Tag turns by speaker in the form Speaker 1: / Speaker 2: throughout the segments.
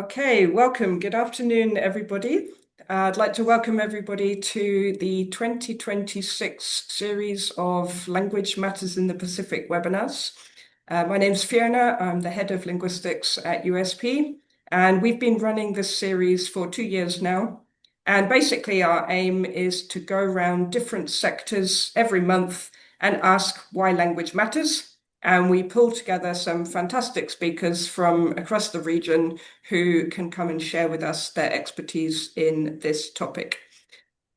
Speaker 1: Okay, welcome. Good afternoon, everybody. I'd like to welcome everybody to the 2026 series of Language Matters in the Pacific webinars. My name's Fiona. I'm the head of linguistics at USP, and we've been running this series for 2 years now. And basically, our aim is to go around different sectors every month and ask why language matters. And we pull together some fantastic speakers from across the region who can come and share with us their expertise in this topic.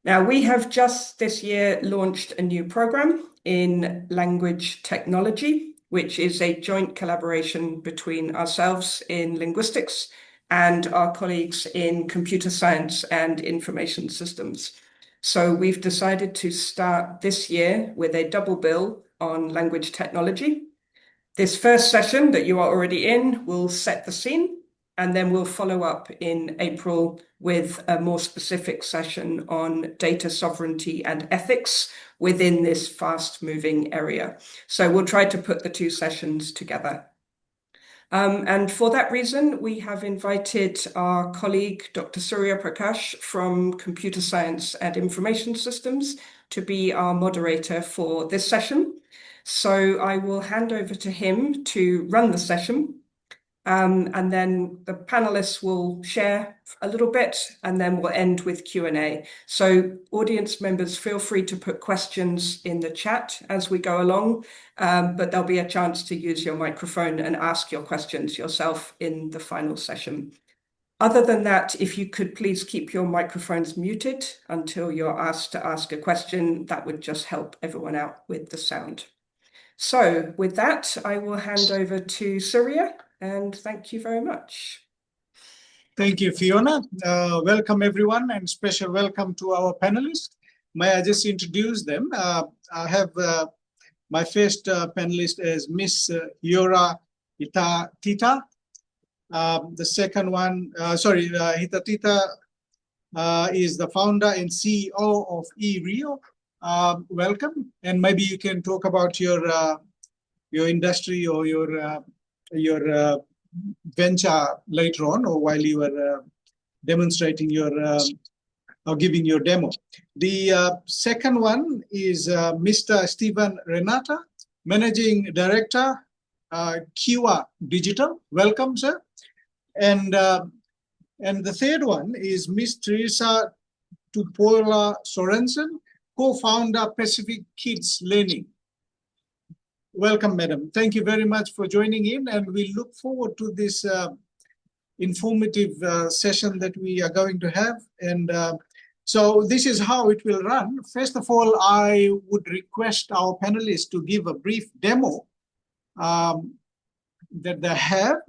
Speaker 1: Now, we have just this year launched a new program in language technology, which is a joint collaboration between ourselves in linguistics and our colleagues in computer science and information systems. So we've decided to start this year with a double bill on language technology. This first session that you are already in will set the scene, and then we'll follow up in April with a more specific session on data sovereignty and ethics within this fast-moving area. So we'll try to put the two sessions together. And for that reason, we have invited our colleague, Dr. Surya Prakash from Computer Science and Information Systems, to be our moderator for this session. So I will hand over to him to run the session. And then the panelists will share a little bit, and then we'll end with Q&A. So audience members, feel free to put questions in the chat as we go along, but there'll be a chance to use your microphone and ask your questions yourself in the final session. Other than that, if you could please keep your microphones muted until you're asked to ask a question, that would just help everyone out with the sound. So with that, I will hand over to Surya, and thank you very much.
Speaker 2: Thank you, Fiona. Welcome, everyone, and special welcome to our panelists. May I just introduce them? I have my first panelist is Miss Yora Hitatita. The second one, Hitatita is the founder and CEO of eRio. Welcome, and maybe you can talk about your industry or your venture later on, or while you are demonstrating your or giving your demo. The second one is Mr. Stephen Renata, Managing Director, Kiwa Digital. Welcome, sir. And the third one is Miss Teresa Tupola Sorensen, co-founder Pacific Kids Learning. Welcome, madam. Thank you very much for joining in, and we look forward to this informative session that we are going to have. And so this is how it will run. First of all, I would request our panelists to give a brief demo that they have,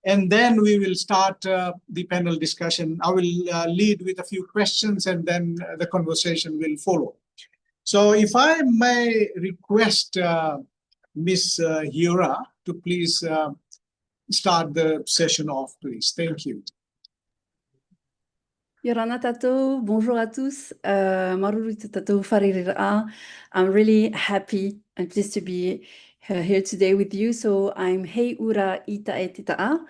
Speaker 2: and then we will start the panel discussion. I will lead with a few questions, and then the conversation will follow. So if I may request Ms. Yora to please start the session off, please. Thank you.
Speaker 3: Yorana tatou, bonjour à tous. Maruru tatou whaririraa. I'm really happy and pleased to be here today with you. So I'm Hei Ura Ita e Tita'a.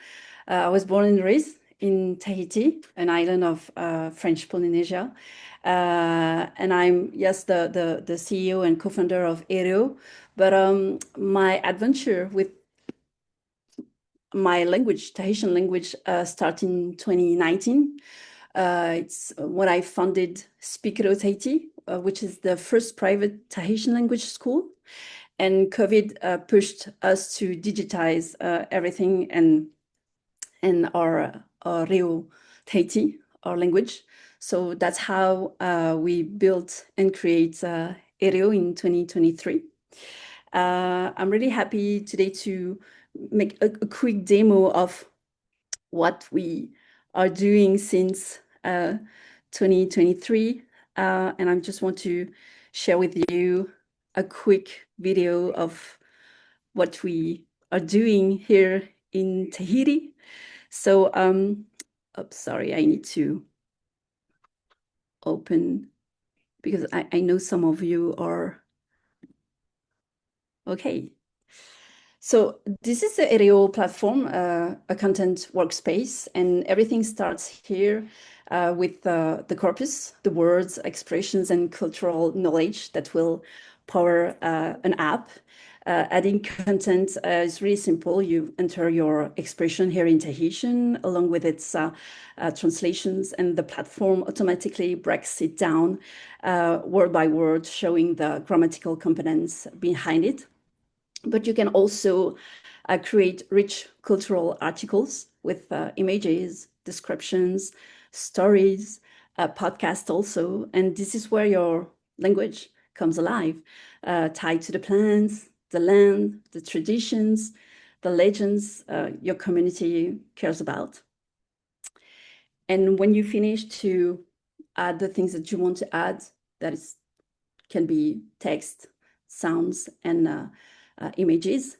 Speaker 3: I was born and raised in Tahiti, an island of French Polynesia. And I'm, yes, the CEO and co-founder of eRio. But my adventure with my language, Tahitian language, started in 2019. It's when I founded Speakero Tahiti, which is the first private Tahitian language school. And COVID pushed us to digitize everything and our Reo Tahiti, our language. So that's how we built and created eRio in 2023. I'm really happy today to make a quick demo of what we are doing since 2023. And I just want to share with you a quick video of what we are doing here in Tahiti. So, oops, sorry, I need to open because I know some of you are okay. So this is the Aereo platform, a content workspace, and everything starts here with the corpus, the words, expressions, and cultural knowledge that will power an app. Adding content is really simple. You enter your expression here in Tahitian along with its translations, and the platform automatically breaks it down word by word, showing the grammatical components behind it. But you can also create rich cultural articles with images, descriptions, stories, podcasts also. And this is where your language comes alive, tied to the plants, the land, the traditions, the legends your community cares about. And when you finish to add the things that you want to add, can be text, sounds, and images.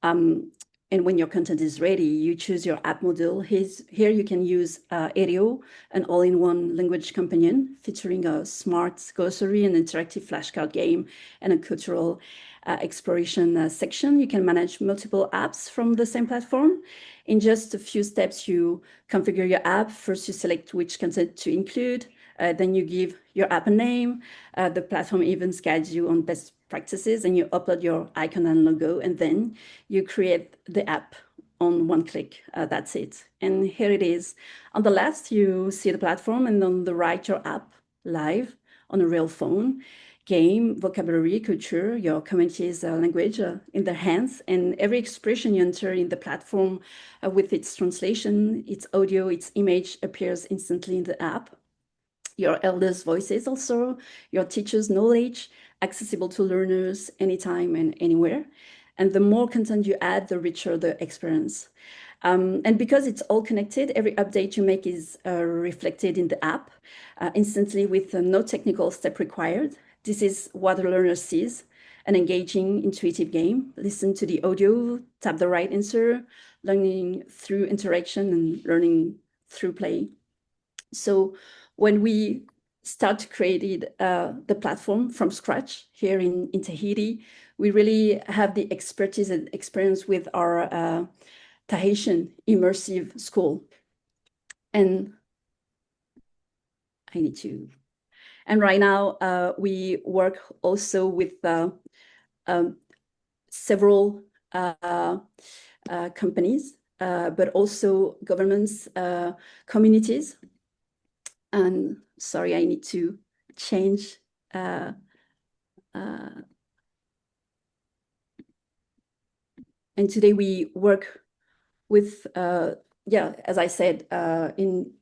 Speaker 3: And when your content is ready, you choose your app module. Here you can use Aereo, an all-in-one language companion featuring a smart glossary, an interactive flashcard game, and a cultural exploration section. You can manage multiple apps from the same platform. In just a few steps, you configure your app. First, you select which content to include. Then you give your app a name. The platform even guides you on best practices, and you upload your icon and logo, and then you create the app on one click. That's it. And here it is. On the left, you see the platform, and on the right, your app live on a real phone. Game, vocabulary, culture, your community's language in their hands, and every expression you enter in the platform with its translation, its audio, its image appears instantly in the app. Your elders' voices also, your teachers' knowledge, accessible to learners anytime and anywhere. And the more content you add, the richer the experience. And because it's all connected, every update you make is reflected in the app instantly with no technical step required. This is what the learner sees, an engaging, intuitive game. Listen to the audio, tap the right answer, learning through interaction and learning through play. So when we start creating the platform from scratch here in Tahiti, we really have the expertise and experience with our Tahitian immersive school. And I need to. And right now, we work also with several companies, but also governments, communities. And sorry, I need to change. And today we work with, as I said, in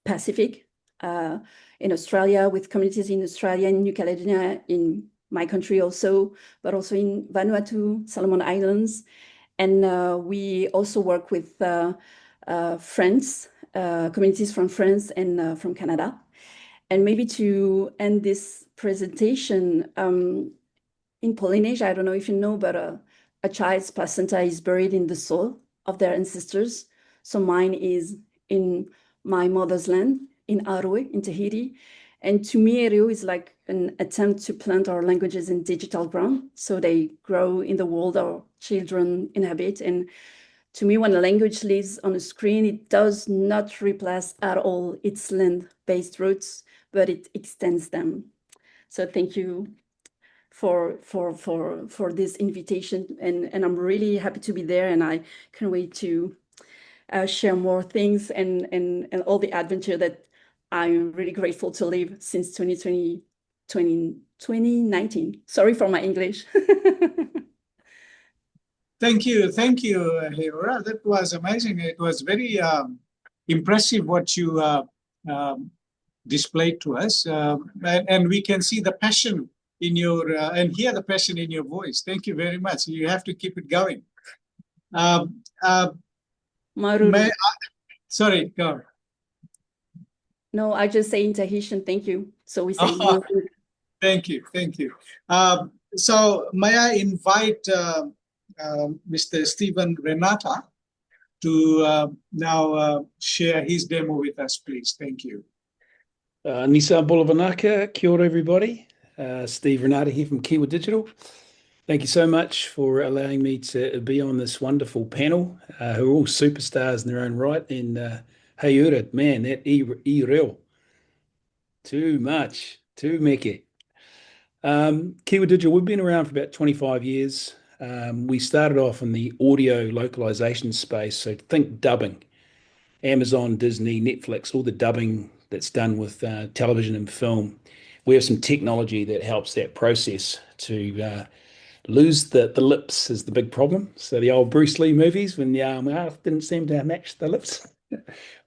Speaker 3: Pacific, in Australia, with communities in Australia, in New Caledonia, in my country also, but also in Vanuatu, Solomon Islands. And we also work with friends, communities from France and from Canada. And maybe to end this presentation, in Polynesia, I don't know if you know, but a child's placenta is buried in the soil of their ancestors. So mine is in my mother's land, in Aroe, in Tahiti. And to me, Aereo is like an attempt to plant our languages in digital ground, so they grow in the world our children inhabit. And to me, when a language lives on a screen, it does not replace at all its land-based roots, but it extends them. So thank you for this invitation, and I'm really happy to be there, and I can't wait to share more things and all the adventure that I'm really grateful to live since 2019. Sorry for my English.
Speaker 2: Thank you, Heora. That was amazing. It was very impressive what you displayed to us, and we can see the passion in your and hear the passion in your voice. Thank you very much. You have to keep it going. Sorry, go.
Speaker 3: No, I just say in Tahitian, thank you. So we say
Speaker 2: thank you. So may I invite Mr. Stephen Renata to now share his demo with us, please. Thank you.
Speaker 4: Nisa Bolavanaka, kia ora everybody. Steve Renata here from Kiwa Digital. Thank you so much for allowing me to be on this wonderful panel, who are all superstars in their own right. And hey, Ura, man, that real too much, too meke. Kiwi Digital, we've been around for about 25 years. We started off in the audio localization space, so think dubbing. Amazon, Disney, Netflix, all the dubbing that's done with television and film. We have some technology that helps that process to lose the lips is the big problem. So the old Bruce Lee movies, when the mouth didn't seem to match the lips,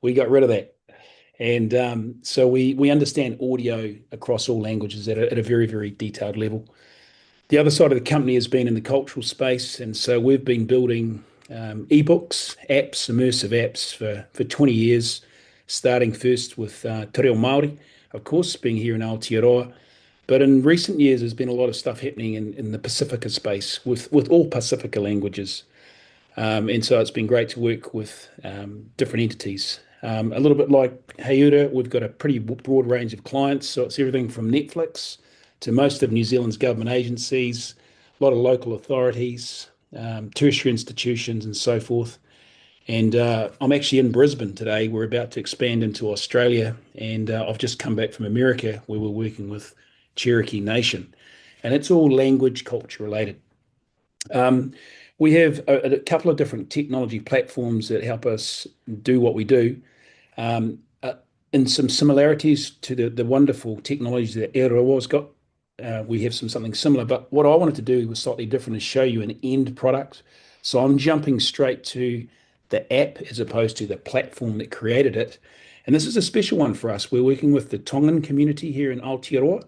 Speaker 4: we got rid of that. And so we understand audio across all languages at a very, very detailed level. The other side of the company has been in the cultural space, and so we've been building ebooks, apps, immersive apps for 20 years, starting first with Te Reo Māori, of course, being here in Aotearoa. But in recent years, there's been a lot of stuff happening in the Pacifica space with all Pacifica languages. And so it's been great to work with different entities. A little bit like Heiura, we've got a pretty broad range of clients. So it's everything from Netflix to most of New Zealand's government agencies, a lot of local authorities, tertiary institutions, and so forth. And I'm actually in Brisbane today. We're about to expand into Australia. And I've just come back from America where we're working with Cherokee Nation. And it's all language culture related. We have a couple of different technology platforms that help us do what we do. Um, uh, in some similarities to the wonderful technology that Aotearoa's got, we have something similar. But what I wanted to do was slightly different, is show you an end product. So I'm jumping straight to the app as opposed to the platform that created it. And this is a special one for us. We're working with the Tongan community here in Aotearoa.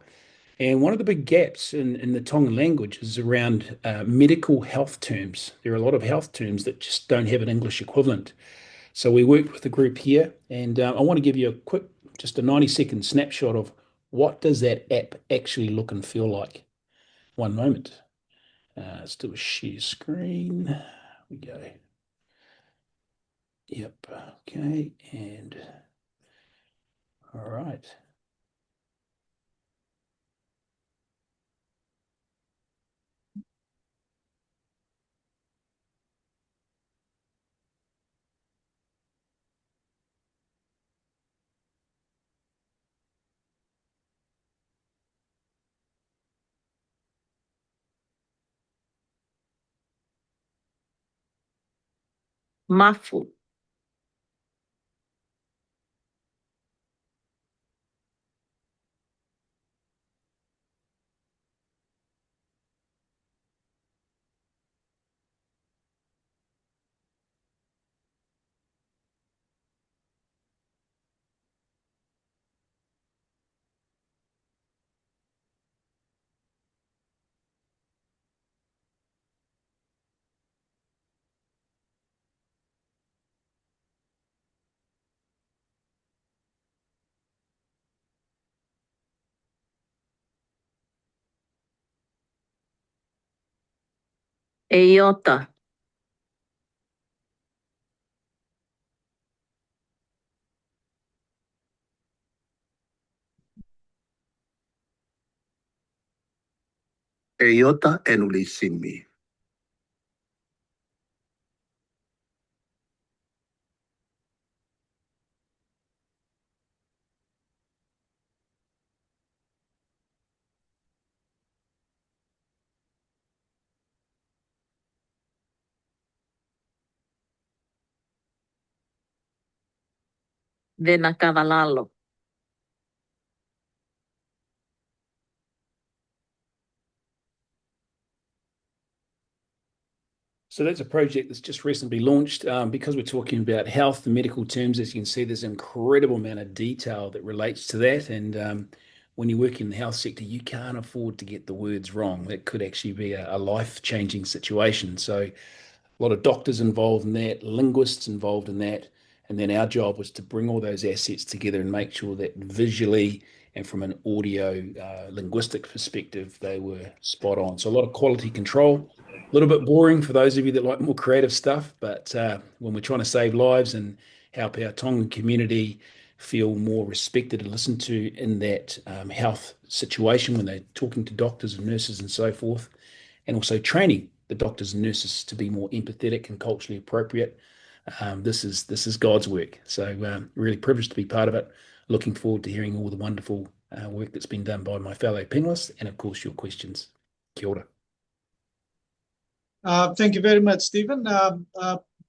Speaker 4: And one of the big gaps in the Tongan language is around medical health terms. There are a lot of health terms that just don't have an English equivalent. So we worked with the group here, and I want to give you a quick, just a 90-second snapshot of what does that app actually look and feel like. One moment. Let's do a share screen. Here we go. Yep. Okay. And all right.
Speaker 5: Mafu. Eyota.
Speaker 6: Eyota enulisimi.
Speaker 5: Venacavalalo.
Speaker 4: So that's a project that's just recently launched. Because we're talking about health and medical terms, as you can see, there's an incredible amount of detail that relates to that. And when you work in the health sector, you can't afford to get the words wrong. That could actually be a life-changing situation. So a lot of doctors involved in that, linguists involved in that. And then our job was to bring all those assets together and make sure that visually and from an audio linguistic perspective, they were spot on. So a lot of quality control, a little bit boring for those of you that like more creative stuff, but when we're trying to save lives and help our Tongan community feel more respected and listened to in that health situation when they're talking to doctors and nurses and so forth, and also training the doctors and nurses to be more empathetic and culturally appropriate. This is God's work. So really privileged to be part of it. Looking forward to hearing all the wonderful work that's been done by my fellow panelists and, of course, your questions. Kia ora.
Speaker 2: Thank you very much, Stephen.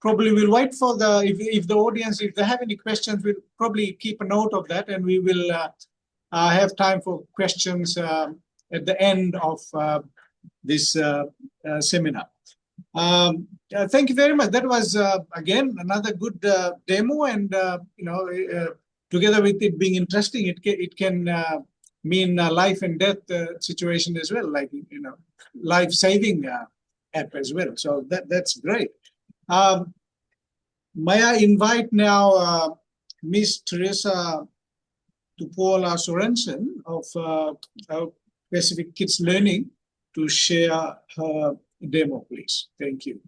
Speaker 2: Probably we'll wait for if the audience, if they have any questions, we'll probably keep a note of that, and we will have time for questions at the end of this seminar. Thank you very much. That was again another good demo, and together with it being interesting, it can mean life and death situation as well, like life-saving app as well. So that's great. May I invite now Miss Teresa Tupola Sorensen of Pacific Kids Learning to share her demo, please. Thank you.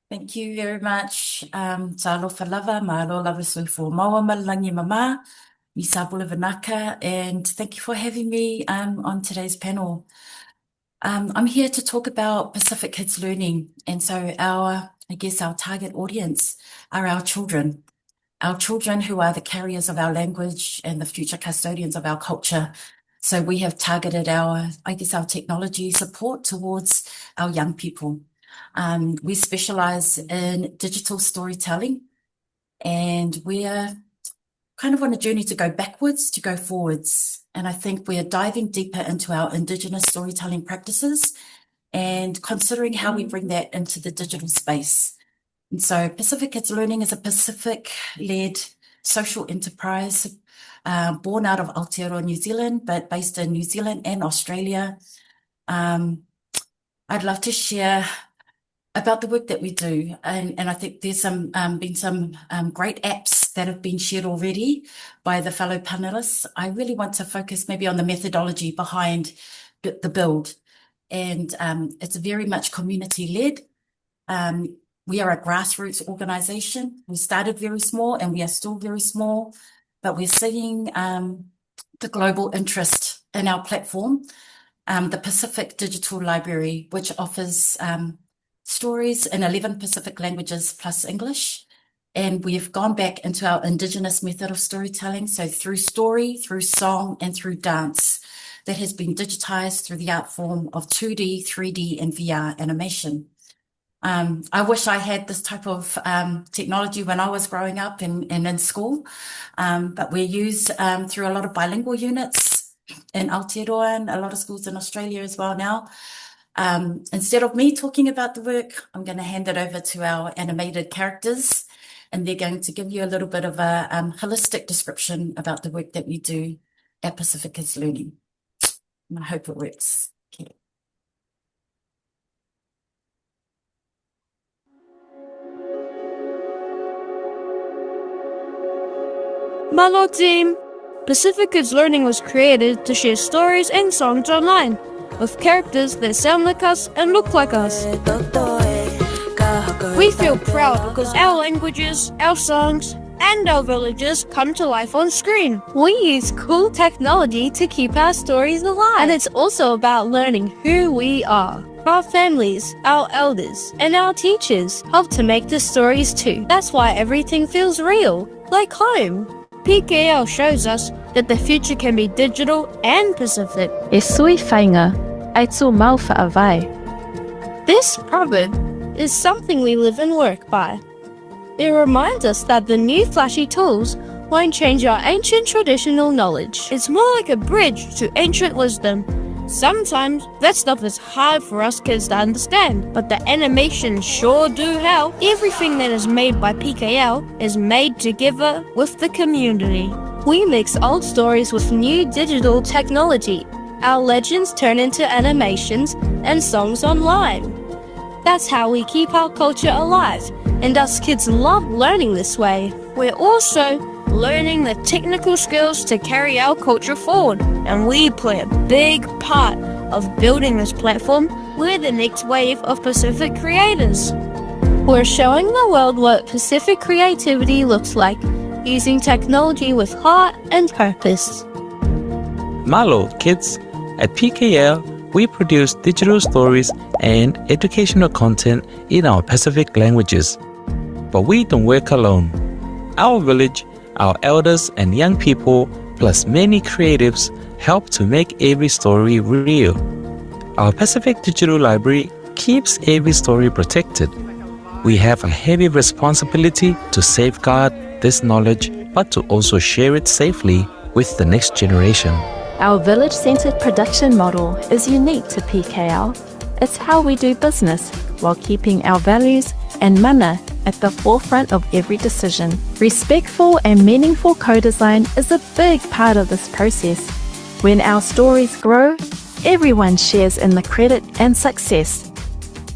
Speaker 6: Thank you very much. Talofa lava, mahalo lava soifo maua malangi mama, misabula vanaka, and thank you for having me on today's panel. I'm here to talk about Pacific Kids Learning, and so our target audience are our children who are the carriers of our language and the future custodians of our culture. So we have targeted our technology support towards our young people. We specialize in digital storytelling, and we're kind of on a journey to go backwards, to go forwards. And I think we're diving deeper into our Indigenous storytelling practices and considering how we bring that into the digital space. And so Pacific Kids Learning is a Pacific-led social enterprise born out of Aotearoa, New Zealand, but based in New Zealand and Australia. I'd love to share about the work that we do. And I think there's been some great apps that have been shared already by the fellow panelists. I really want to focus maybe on the methodology behind the build. And it's very much community-led. We are a grassroots organization. We started very small and we are still very small, but we're seeing the global interest in our platform, the Pacific Digital Library, which offers stories in 11 Pacific languages plus English. And we've gone back into our Indigenous method of storytelling. So through story, through song, and through dance that has been digitized through the art form of 2D, 3D, and VR animation. I wish I had this type of technology when I was growing up and in school, but we're used through a lot of bilingual units in Aotearoa and a lot of schools in Australia as well now. Instead of me talking about the work, I'm going to hand it over to our animated characters, and they're going to give you a little bit of a holistic description about the work that we do at Pacific Kids Learning. And I hope it works. Okay.
Speaker 7: Malo team! Pacific Kids Learning was created to share stories and songs online with characters that sound like us and look like us. We feel proud because our languages, our songs, and our villages come to life on screen. We use cool technology to keep our stories alive. And it's also about learning who we are. Our families, our elders, and our teachers help to make the stories too. That's why everything feels real, like home. PKL shows us that the future can be digital and Pacific.
Speaker 8: E sui whainga, ai tō mau whaawai.
Speaker 7: This proverb is something we live and work by. It reminds us that the new flashy tools won't change our ancient traditional knowledge. It's more like a bridge to ancient wisdom. Sometimes that stuff is hard for us kids to understand, but the animations sure do help. Everything that is made by PKL is made together with the community. We mix old stories with new digital technology. Our legends turn into animations and songs online. That's how we keep our culture alive, and us kids love learning this way. We're also learning the technical skills to carry our culture forward, and we play a big part of building this platform. We're the next wave of Pacific creators. We're showing the world what Pacific creativity looks like, using technology with heart and purpose.
Speaker 9: Malo, kids! At PKL, We produce digital stories and educational content in our Pacific languages. But we don't work alone. Our village, our elders and young people, plus many creatives help to make every story real. Our Pacific Digital Library keeps every story protected. We have a heavy responsibility to safeguard this knowledge, but to also share it safely with the next generation.
Speaker 8: Our village-centered production model is unique to PKL. It's how we do business while keeping our values and mana at the forefront of every decision. Respectful and meaningful co-design is a big part of this process. When our stories grow, everyone shares in the credit and success.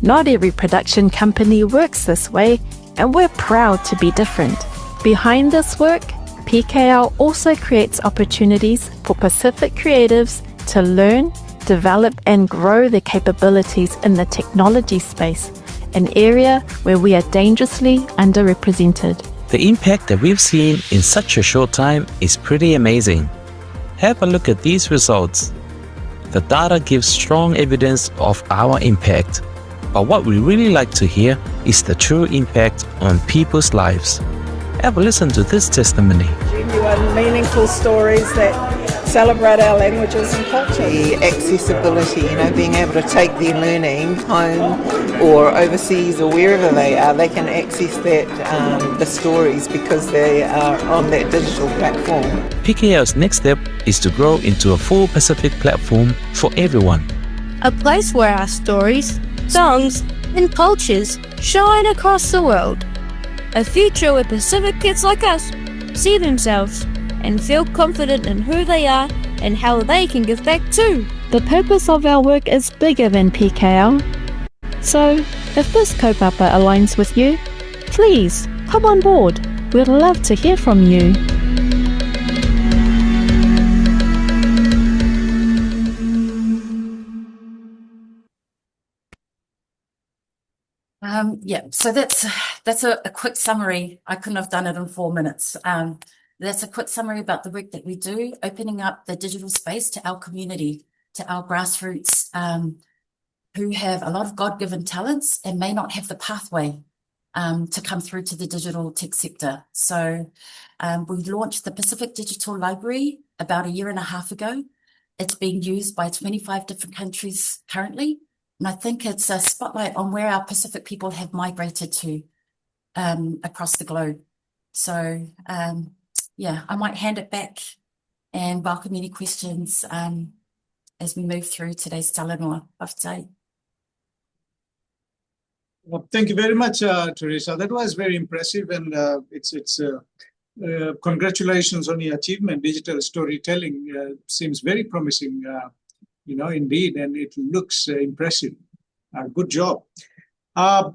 Speaker 8: Not every production company works this way, and we're proud to be different. Behind this work, PKL also creates opportunities for Pacific creatives to learn, develop and grow their capabilities in the technology space, an area where we are dangerously underrepresented.
Speaker 9: The impact that we've seen in such a short time is pretty amazing. Have a look at these results. The data gives strong evidence of our impact, but what we really like to hear is the true impact on people's lives. Have a listen to this testimony.
Speaker 10: Genuine, meaningful stories that celebrate our languages and culture.
Speaker 11: The accessibility, being able to take their learning home or overseas or wherever they are, they can access that, the stories because they are on that digital platform.
Speaker 9: PKL's next step is to grow into a full Pacific platform for everyone.
Speaker 7: A place where our stories, songs, and cultures shine across the world. A future where Pacific kids like us see themselves and feel confident in who they are and how they can give back too.
Speaker 8: The purpose of our work is bigger than PKL. So, if this kaupapa aligns with you, please come on board. We'd love to hear from you.
Speaker 6: So that's a quick summary. I couldn't have done it in 4 minutes. That's a quick summary about the work that we do, opening up the digital space to our community, to our grassroots, who have a lot of God-given talents and may not have the pathway to come through to the digital tech sector. So we launched the Pacific Digital Library about 1.5 years ago. It's being used by 25 different countries currently. And I think it's a spotlight on where our Pacific people have migrated to across the globe. So, I might hand it back and welcome any questions as we move through today's talanoa of today.
Speaker 2: Well, thank you very much, Teresa. That was very impressive, and congratulations on your achievement. Digital storytelling seems very promising. Indeed, and it looks impressive. Good job. Our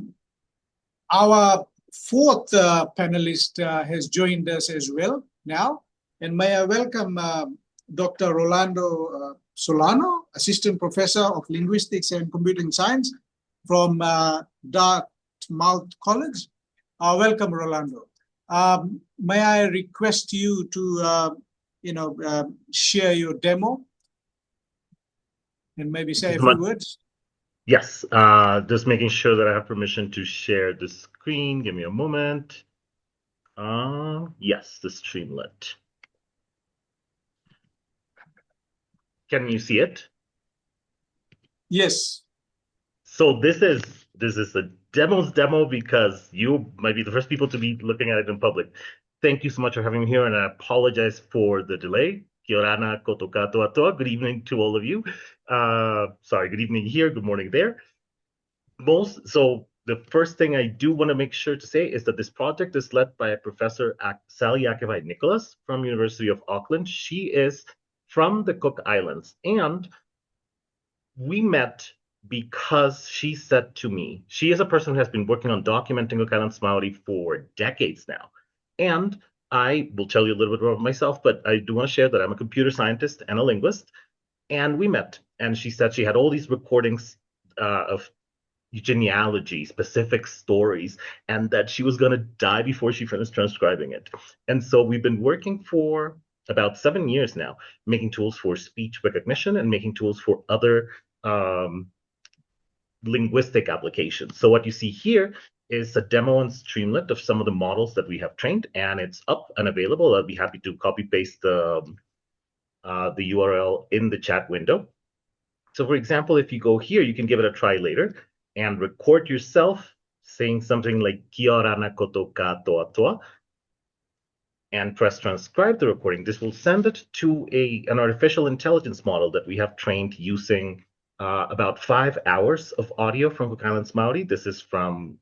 Speaker 2: fourth panelist has joined us as well now. And may I welcome Dr. Rolando Solano, Assistant Professor of Linguistics and Computing Science from Dartmouth College. Welcome, Rolando. May I request you to, share your demo? And maybe say a few words.
Speaker 12: Yes, just making sure that I have permission to share the screen. Give me a moment. Yes, the Streamlit. Can you see it?
Speaker 2: Yes.
Speaker 12: So this is a demo's demo because you might be the first people to be looking at it in public. Thank you so much for having me here, and I apologize for the delay. Kia ora koto katoa atoa. Good evening to all of you. Good evening here, good morning there. So the first thing I do want to make sure to say is that this project is led by Professor Sally Akevai-Nicholas from University of Auckland. She is from the Cook Islands, and we met because she said to me, she is a person who has been working on documenting Cook Islands Maori for decades now. And I will tell you a little bit about myself, but I do want to share that I'm a computer scientist and a linguist. And we met, and she said she had all these recordings of genealogy, specific stories, and that she was going to die before she finished transcribing it. And so we've been working for about 7 years now, making tools for speech recognition and making tools for other linguistic applications. So what you see here is a demo on Streamlit of some of the models that we have trained, and it's up and available. I'll be happy to copy paste the URL in the chat window. So for example, if you go here, you can give it a try later and record yourself saying something like Kia ora na koto ka toa toa, and press transcribe the recording. This will send it to an artificial intelligence model that we have trained using about 5 hours of audio from Cook Islands Maori. This is from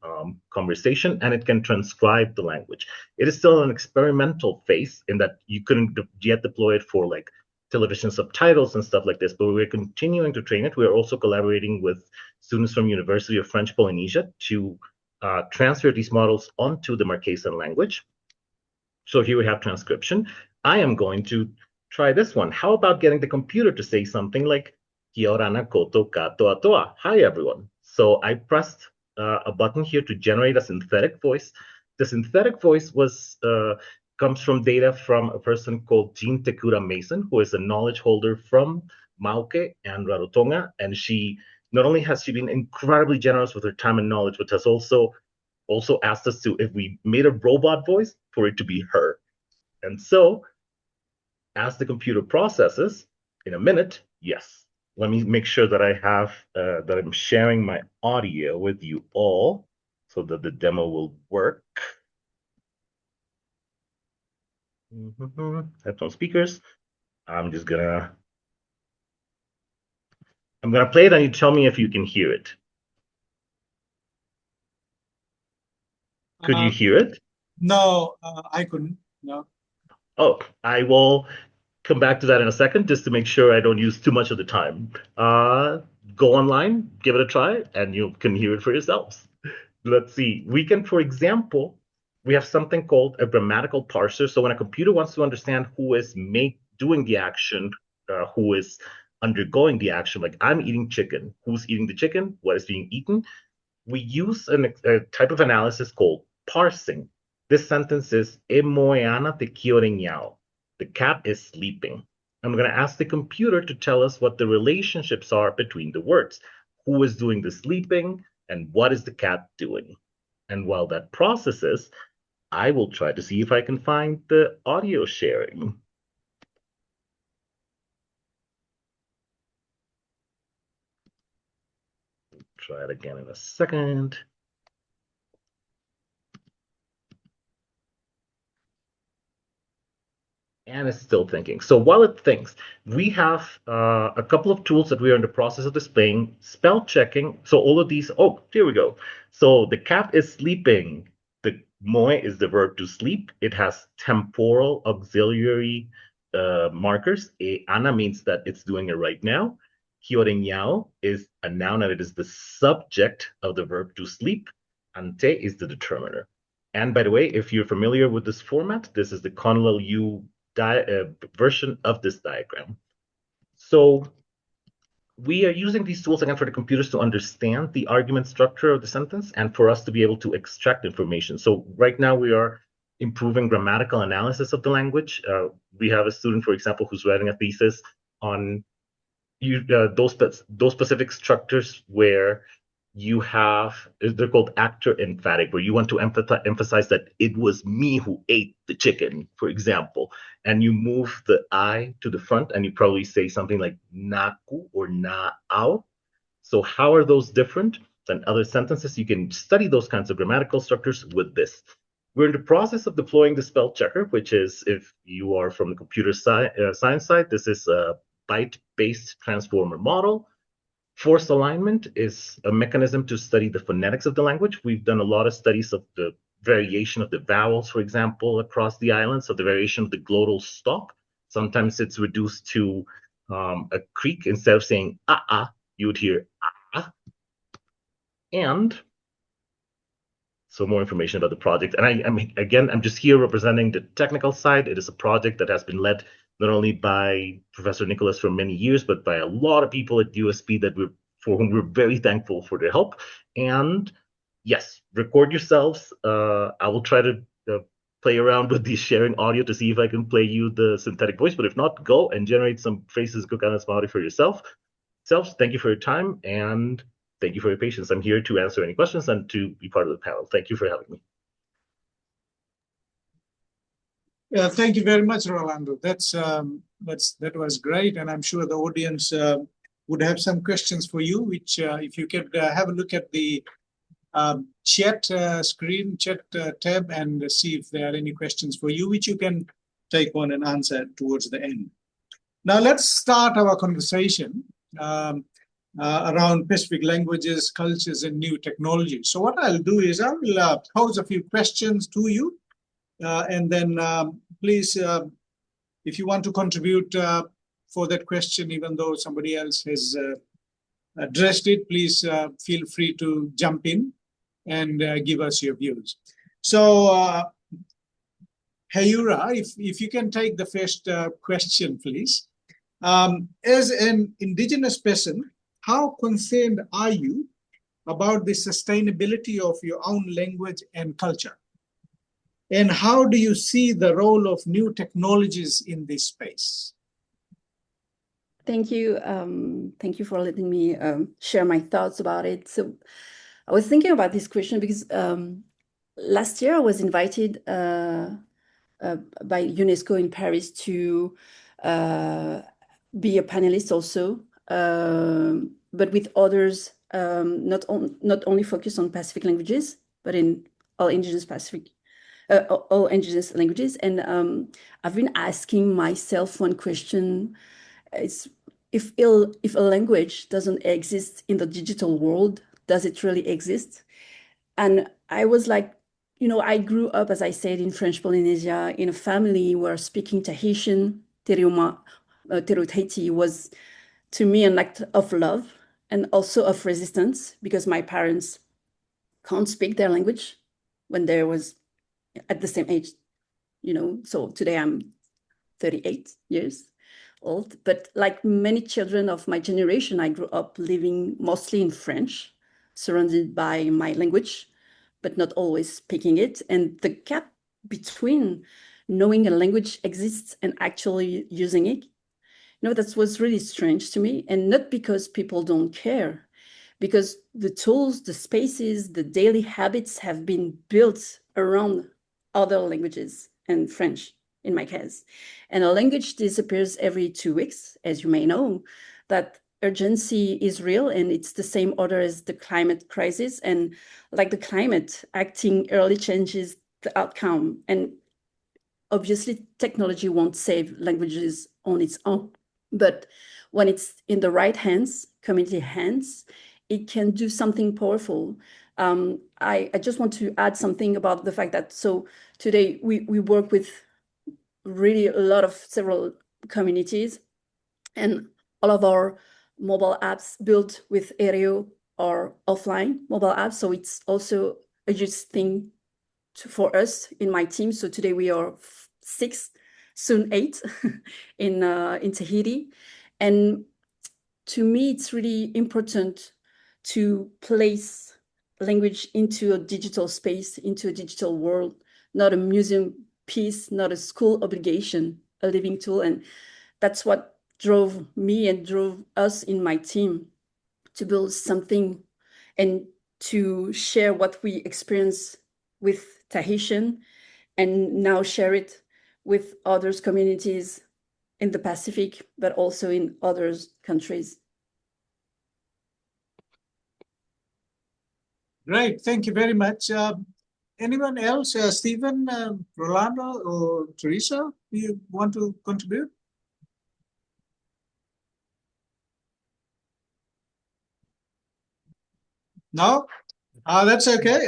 Speaker 12: conversation, and it can transcribe the language. It is still an experimental phase in that you couldn't yet deploy it for like television subtitles and stuff like this, but we're continuing to train it. We are also collaborating with students from University of French Polynesia to transfer these models onto the Marquesan language. So here we have transcription. I am going to try this one. How about getting the computer to say something like, Kia ora na koto ka toa toa. Hi, everyone. So I pressed a button here to generate a synthetic voice. The synthetic voice comes from data from a person called Jean Tekura Mason, who is a knowledge holder from Mauke and Rarotonga. And not only has she been incredibly generous with her time and knowledge, but has also asked us to, if we made a robot voice, for it to be her. And so, as the computer processes, in a minute, yes. Let me make sure that I have, that I'm sharing my audio with you all so that the demo will work. Headphone speakers. I'm gonna play it and you tell me if you can hear it. Could you hear it?
Speaker 2: No, I couldn't. No.
Speaker 12: Oh, I will come back to that in a second just to make sure I don't use too much of the time. Go online, give it a try, and you can hear it for yourselves. Let's see. We can, for example, we have something called a grammatical parser. So when a computer wants to understand who is doing the action, who is undergoing the action, like I'm eating chicken, who's eating the chicken, what is being eaten, we use a type of analysis called parsing. This sentence is, E moeana te kiorenyao. The cat is sleeping. I'm going to ask the computer to tell us what the relationships are between the words. Who is doing the sleeping and what is the cat doing? And while that processes, I will try to see if I can find the audio sharing. Try it again in a second. And it's still thinking. So while it thinks, we have a couple of tools that we are in the process of displaying. Spell checking. So all of these, oh, here we go. So the cat is sleeping. The moe is the verb to sleep. It has temporal auxiliary markers. E ana means that it's doing it right now. Kiorenyao is a noun and it is the subject of the verb to sleep. Ante is the determiner. And by the way, if you're familiar with this format, this is the Conlil U version of this diagram. So we are using these tools again for the computers to understand the argument structure of the sentence and for us to be able to extract information. So right now we are improving grammatical analysis of the language. We have a student, for example, who's writing a thesis on those specific structures where you have, they're called actor emphatic, where you want to emphasize that it was me who ate the chicken, for example, and you move the I to the front and you probably say something like naku or na'au. So how are those different than other sentences? You can study those kinds of grammatical structures with this. We're in the process of deploying the spell checker, which is, if you are from the computer science side, this is a byte-based transformer model. Forced alignment is a mechanism to study the phonetics of the language. We've done a lot of studies of the variation of the vowels, for example, across the island, so the variation of the glottal stop. Sometimes it's reduced to a creak. Instead of saying ah, you would hear ah. And so more information about the project. And I'm just here representing the technical side. It is a project that has been led not only by Professor Nicholas for many years, but by a lot of people at USP for whom we're very thankful for their help. And yes, record yourselves. I will try to play around with the sharing audio to see if I can play you the synthetic voice. But if not, go and generate some phrases, Cook Islands Maori for yourself. selves, thank you for your time and thank you for your patience. I'm here to answer any questions and to be part of the panel. Thank you for having me.
Speaker 2: Yeah, thank you very much, Rolando. That was great, and I'm sure the audience would have some questions for you, which if you could have a look at the chat tab and see if there are any questions for you, which you can take on and answer towards the end. Now let's start our conversation around Pacific languages, cultures, and new technologies. So what I'll do is I will pose a few questions to you, and then please, if you want to contribute for that question, even though somebody else has addressed it, please feel free to jump in and give us your views. So, Hayura, if you can take the first question, please. As an indigenous person, how concerned are you about the sustainability of your own language and culture? And how do you see the role of new technologies in this space?
Speaker 3: Thank you. Thank you for letting me share my thoughts about it. So I was thinking about this question because last year I was invited by UNESCO in Paris to be a panelist also, but with others, not only focused on Pacific languages, but in all indigenous languages. And I've been asking myself one question: it's if a language doesn't exist in the digital world, does it really exist? And I was like, I grew up, as I said, in French Polynesia, in a family where speaking Tahitian, Tahiti, was to me an act of love and also of resistance, because my parents can't speak their language when they was at the same age, So today I'm 38 years old, but like many children of my generation, I grew up living mostly in French, surrounded by my language, but not always speaking it. And the gap between knowing a language exists and actually using it, that was really strange to me. And not because people don't care, because the tools, the spaces, the daily habits have been built around other languages and French in my case. And a language disappears every 2 weeks, as you may know. That urgency is real, and it's the same order as the climate crisis. And like the climate, acting early changes the outcome. And obviously, technology won't save languages on its own. But when it's in the right hands, community hands, it can do something powerful. I just want to add something about the fact that today we work with really several communities, and all of our mobile apps built with Aereo are offline mobile apps. So it's also a huge thing for us in my team. So today we are 6, soon 8 in Tahiti. And to me, it's really important to place language into a digital space, into a digital world, not a museum piece, not a school obligation, a living tool. And that's what drove me and drove us in my team to build something and to share what we experience with Tahitian, and now share it with others communities in the Pacific, but also in other countries.
Speaker 2: Great, thank you very much. Anyone else? Stephen, Rolando, or Teresa, do you want to contribute? No? That's okay.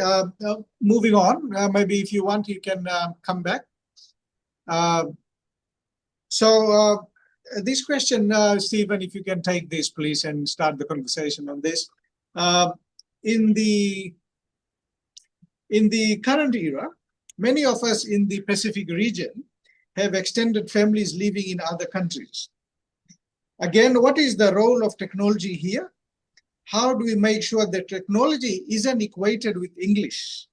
Speaker 2: Moving on. Maybe if you want, you can come back. So this question, Stephen, if you can take this, please, and start the conversation on this. In the current era, many of us in the Pacific region have extended families living in other countries. Again, what is the role of technology here? How do we make sure that technology isn't equated with English?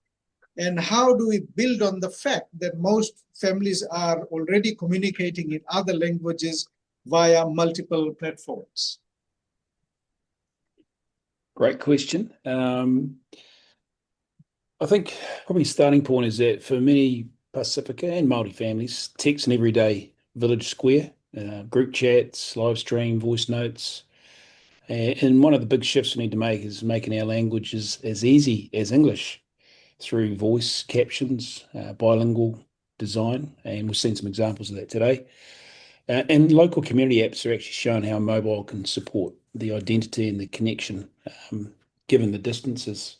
Speaker 2: And how do we build on the fact that most families are already communicating in other languages via multiple platforms?
Speaker 4: Great question. I think probably starting point is that for many Pacifica and Māori families, text and everyday village square, group chats, live stream, voice notes. And one of the big shifts we need to make is making our languages as easy as English through voice captions, bilingual design, and we've seen some examples of that today. And local community apps are actually showing how mobile can support the identity and the connection, given the distances.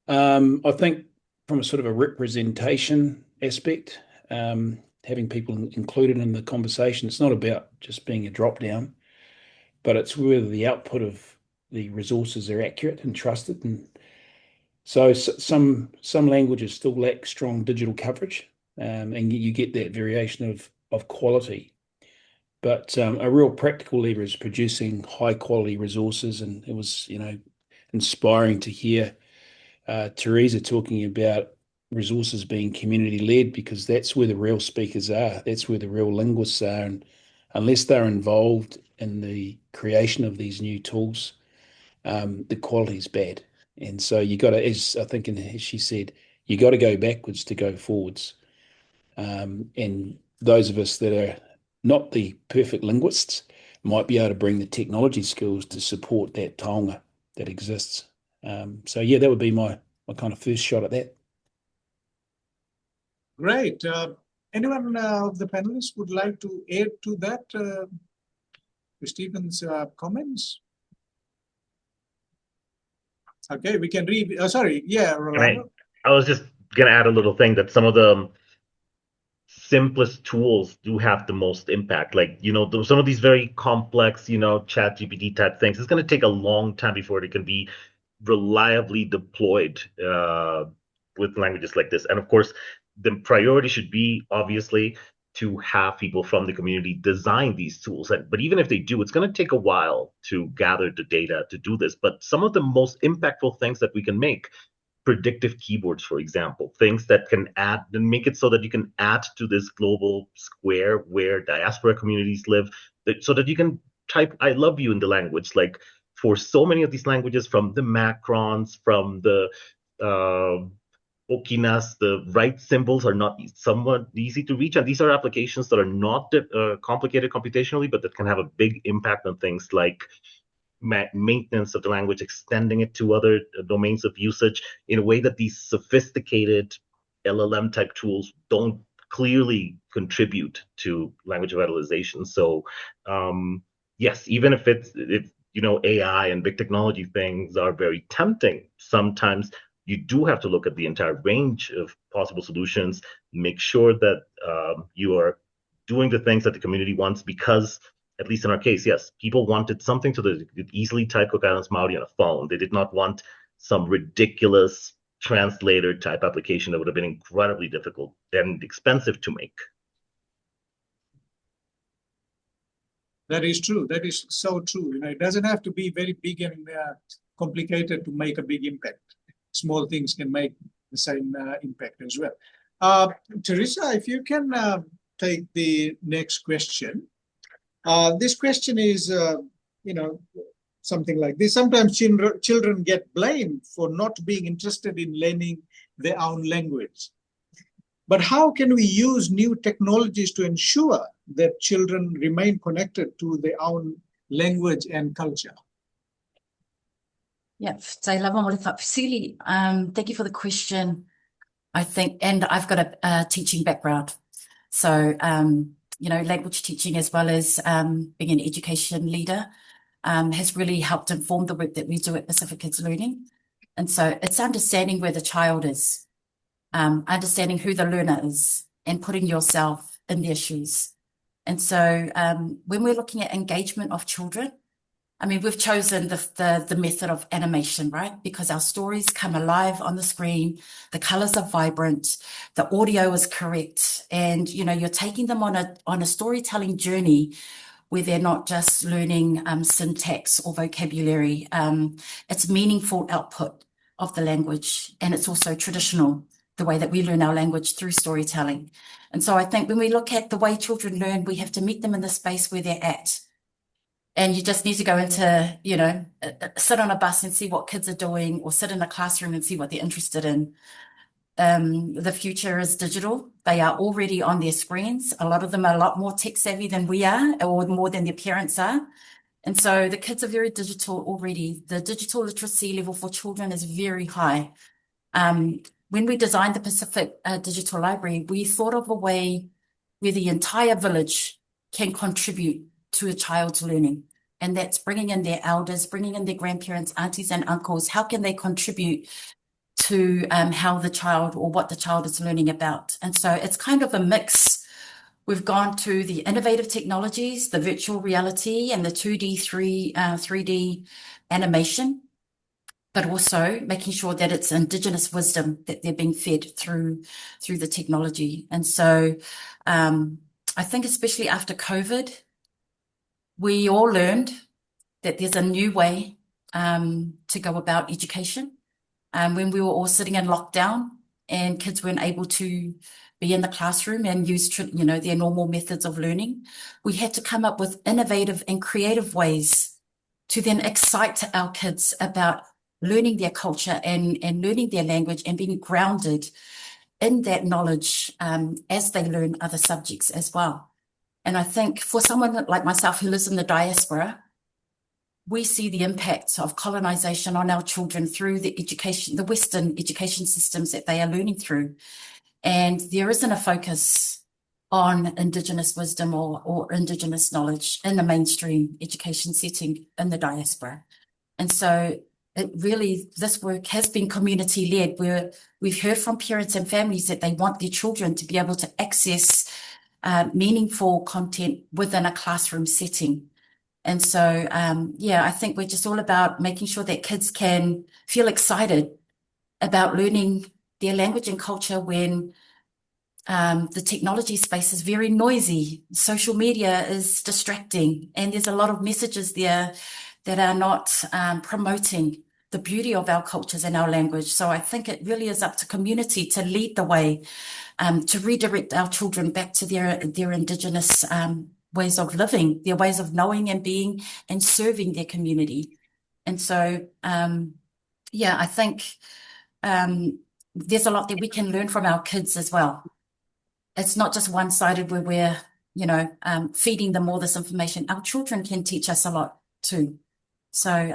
Speaker 4: I think from a sort of a representation aspect, having people included in the conversation, it's not about just being a drop down, but it's whether the output of the resources are accurate and trusted. And so some languages still lack strong digital coverage, and you get that variation of quality. But a real practical lever is producing high quality resources, and it was inspiring to hear Teresa talking about resources being community led, because that's where the real speakers are. That's where the real linguists are, and unless they're involved in the creation of these new tools, the quality is bad. And so you got to, as I think, as she said, you got to go backwards to go forwards. And those of us that are not the perfect linguists might be able to bring the technology skills to support that taonga that exists. So yeah, that would be my kind of first shot at that.
Speaker 2: Great. Anyone of the panelists would like to add to that, to Stephen's comments? Okay, we can read. Sorry, yeah, Rolando.
Speaker 12: I was just gonna add a little thing that some of the simplest tools do have the most impact. Like, some of these very complex, chat GPT type things, it's going to take a long time before it can be reliably deployed with languages like this. And of course, the priority should be obviously to have people from the community design these tools. But even if they do, it's going to take a while to gather the data to do this. But some of the most impactful things that we can make, predictive keyboards, for example, things that can add and make it so that you can add to this global square where diaspora communities live, so that you can type "I love you" in the language. Like, for so many of these languages, from the macrons, from the okinas, the right symbols are not somewhat easy to reach. And these are applications that are not complicated computationally, but that can have a big impact on things like maintenance of the language, extending it to other domains of usage in a way that these sophisticated LLM type tools don't clearly contribute to language revitalization. So yes, even if AI and big technology things are very tempting, sometimes you do have to look at the entire range of possible solutions, make sure that you are doing the things that the community wants, because at least in our case, yes, people wanted something so that they could easily type Cook Islands Māori on a phone. They did not want some ridiculous translator type application that would have been incredibly difficult and expensive to make.
Speaker 2: That is true. That is so true. It doesn't have to be very big and complicated to make a big impact. Small things can make the same impact as well. Teresa, if you can take the next question. This question is, something like this. Sometimes children get blamed for not being interested in learning their own language. But how can we use new technologies to ensure that children remain connected to their own language and culture?
Speaker 6: Yeah, thank you for the question. I think, and I've got a teaching background. So, language teaching, as well as being an education leader, has really helped inform the work that we do at Pacific Kids Learning. And so it's understanding where the child is, understanding who the learner is, and putting yourself in their shoes. And so when we're looking at engagement of children, we've chosen the method of animation, right? Because our stories come alive on the screen, the colors are vibrant, the audio is correct, and you're taking them on a storytelling journey where they're not just learning syntax or vocabulary. It's meaningful output of the language, and it's also traditional, the way that we learn our language through storytelling. And so I think when we look at the way children learn, we have to meet them in the space where they're at. And you just need to go into, sit on a bus and see what kids are doing, or sit in a classroom and see what they're interested in. The future is digital. They are already on their screens. A lot of them are a lot more tech savvy than we are, or more than their parents are. And so the kids are very digital already. The digital literacy level for children is very high. When we designed the Pacific Digital Library, we thought of a way where the entire village can contribute to a child's learning. And that's bringing in their elders, bringing in their grandparents, aunties and uncles. How can they contribute to how the child, or what the child is learning about? And so it's kind of a mix. We've gone to the innovative technologies, the virtual reality and the 2D, 3D animation, but also making sure that it's Indigenous wisdom that they're being fed through the technology. And so I think especially after COVID, we all learned that there's a new way to go about education. When we were all sitting in lockdown and kids weren't able to be in the classroom and use, their normal methods of learning, we had to come up with innovative and creative ways to then excite our kids about learning their culture and learning their language and being grounded in that knowledge as they learn other subjects as well. And I think for someone like myself who lives in the diaspora, we see the impacts of colonization on our children through the education, the Western education systems that they are learning through. And there isn't a focus on Indigenous wisdom or Indigenous knowledge in the mainstream education setting in the diaspora. And so this work has been community-led, where we've heard from parents and families that they want their children to be able to access meaningful content within a classroom setting. And so, I think we're just all about making sure that kids can feel excited about learning their language and culture when the technology space is very noisy. Social media is distracting, and there's a lot of messages there that are not promoting the beauty of our cultures and our language. So I think it really is up to community to lead the way, to redirect our children back to their Indigenous ways of living, their ways of knowing and being and serving their community. And so, I think there's a lot that we can learn from our kids as well. It's not just one-sided where we're, feeding them all this information. Our children can teach us a lot too. So,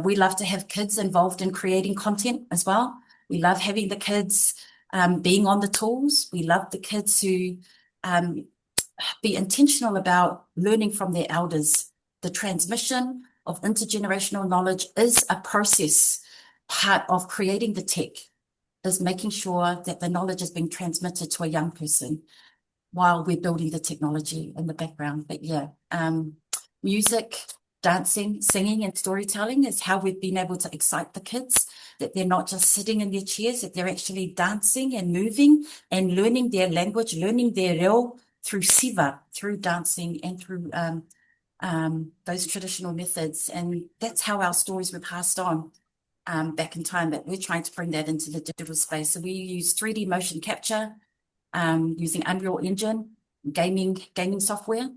Speaker 6: we love to have kids involved in creating content as well. We love having the kids being on the tools. We love the kids who be intentional about learning from their elders. The transmission of intergenerational knowledge is a process. Part of creating the tech is making sure that the knowledge is being transmitted to a young person while we're building the technology in the background. But music, dancing, singing, and storytelling is how we've been able to excite the kids, that they're not just sitting in their chairs, that they're actually dancing and moving and learning their language, learning their reo through siva, through dancing and through those traditional methods. And that's how our stories were passed on back in time, but we're trying to bring that into the digital space. So we use 3D motion capture using Unreal Engine, gaming software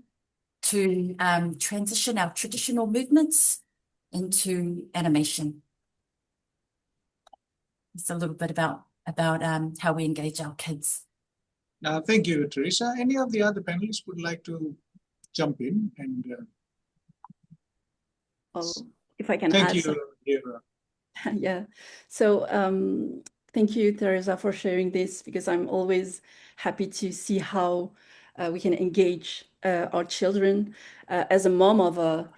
Speaker 6: to transition our traditional movements into animation. It's a little bit about how we engage our kids.
Speaker 2: Thank you, Teresa. Any of the other panelists would like to jump in? And
Speaker 3: if I can
Speaker 2: thank
Speaker 3: add
Speaker 2: you,
Speaker 3: some...
Speaker 2: Deirdre.
Speaker 3: Yeah. So thank you, Teresa, for sharing this, because I'm always happy to see how we can engage our children. As a mom of a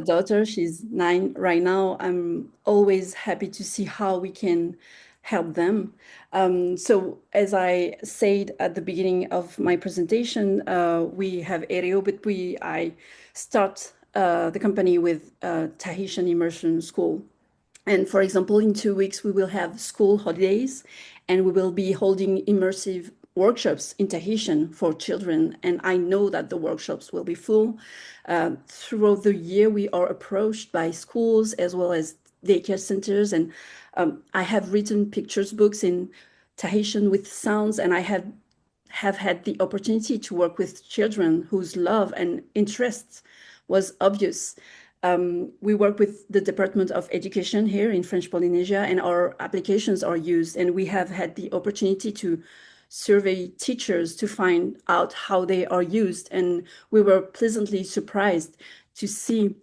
Speaker 3: daughter, she's 9 right now, I'm always happy to see how we can help them. So as I said at the beginning of my presentation, we have Ereo, but I start the company with Tahitian Immersion School. And for example, in 2 weeks, we will have school holidays, and we will be holding immersive workshops in Tahitian for children. And I know that the workshops will be full. Throughout the year, we are approached by schools as well as daycare centers. And I have written pictures books in Tahitian with sounds, and I have had the opportunity to work with children whose love and interests was obvious. We work with the Department of Education here in French Polynesia, and our applications are used, and we have had the opportunity to survey teachers to find out how they are used, and we were pleasantly surprised to see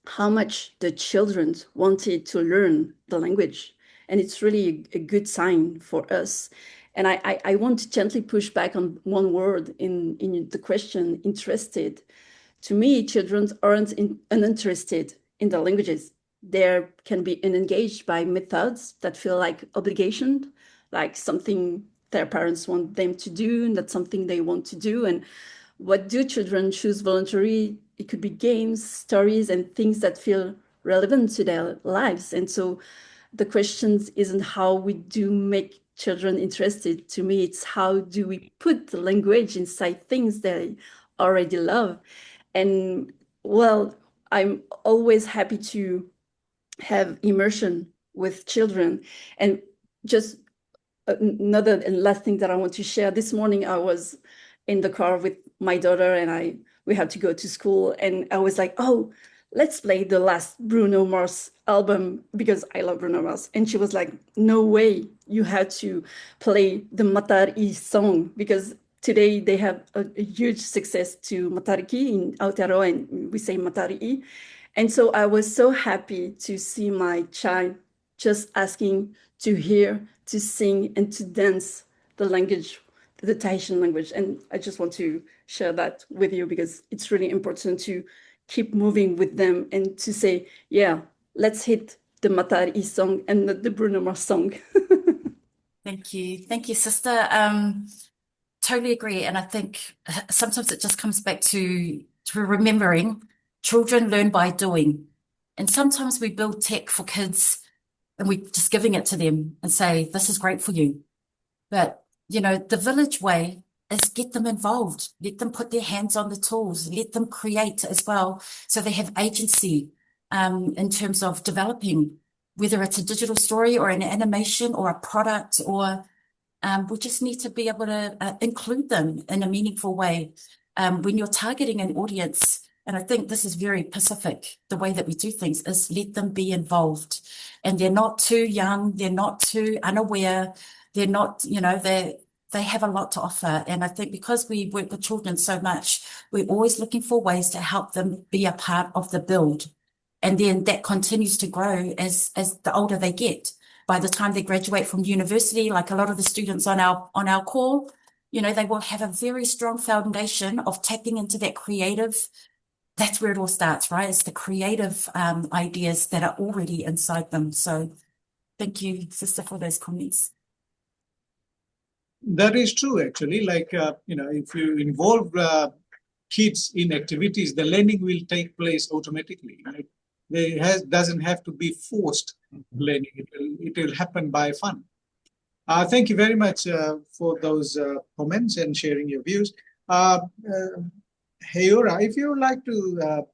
Speaker 3: how much the children wanted to learn the language. And it's really a good sign for us. And I want to gently push back on one word in the question, interested. To me, children aren't uninterested in the languages. They can be engaged by methods that feel like obligation, like something their parents want them to do, and that's something they want to do. And what do children choose voluntarily? It could be games, stories, and things that feel relevant to their lives. And so the question isn't how we do make children interested. To me, it's how do we put the language inside things they already love. And well, I'm always happy to have immersion with children. And just another and last thing that I want to share. This morning, I was in the car with my daughter, and we had to go to school, and I was like, oh, let's play the last Bruno Mars album because I love Bruno Mars. And she was like, no way, you had to play the Matari song because today they have a huge success to Matariki in Aotearoa, and we say Matari. And so I was so happy to see my child just asking to hear, to sing, and to dance the language, the Tahitian language. And I just want to share that with you because it's really important to keep moving with them and to say, yeah, let's hit the Matari song and not the Bruno Mars song.
Speaker 6: Thank you. Thank you, sister. Totally agree. And I think sometimes it just comes back to remembering children learn by doing. And sometimes we build tech for kids and we're just giving it to them and say, this is great for you. But, you know, the village way is get them involved. Let them put their hands on the tools. Let them create as well so they have agency in terms of developing, whether it's a digital story or an animation or a product or we just need to be able to include them in a meaningful way. When you're targeting an audience, and I think this is very Pacific, the way that we do things is let them be involved. And they're not too young, they're not too unaware, they're not, you know, they have a lot to offer. And I think because we work with children so much, we're always looking for ways to help them be a part of the build. And then that continues to grow as the older they get. By the time they graduate from university, like a lot of the students on our call, you know, they will have a very strong foundation of tapping into that creative. That's where it all starts, right? It's the creative ideas that are already inside them. So thank you, sister, for those comments.
Speaker 2: That is true, actually. Like, you know, if you involve kids in activities, the learning will take place automatically. Right? Doesn't have to be forced learning. It will happen by fun. Thank you very much for those comments and sharing your views. Heora, if you would like to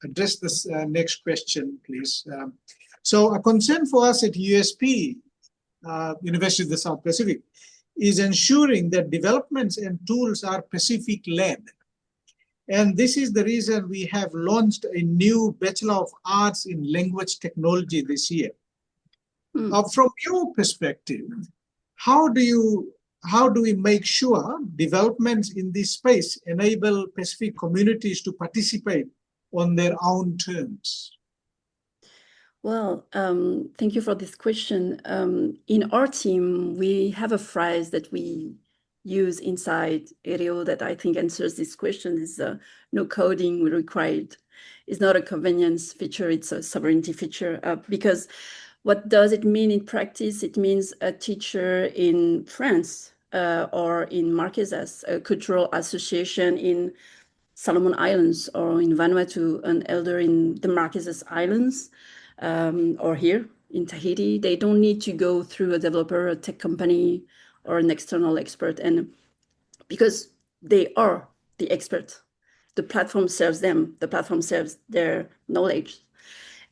Speaker 2: address this next question, please. So a concern for us at USP, University of the South Pacific, is ensuring that developments and tools are Pacific-led. And this is the reason we have launched a new Bachelor of Arts in Language Technology this year. From your perspective, how do we make sure developments in this space enable Pacific communities to participate on their own terms?
Speaker 3: Well, thank you for this question. In our team, we have a phrase that we use inside Ereo that I think answers this question is no coding required. It's not a convenience feature, it's a sovereignty feature. Because what does it mean in practice? It means a teacher in France or in Marquesas, a cultural association in Solomon Islands or in Vanuatu, an elder in the Marquesas Islands, or here in Tahiti. They don't need to go through a developer, a tech company, or an external expert. And because they are the expert, the platform serves them, the platform serves their knowledge.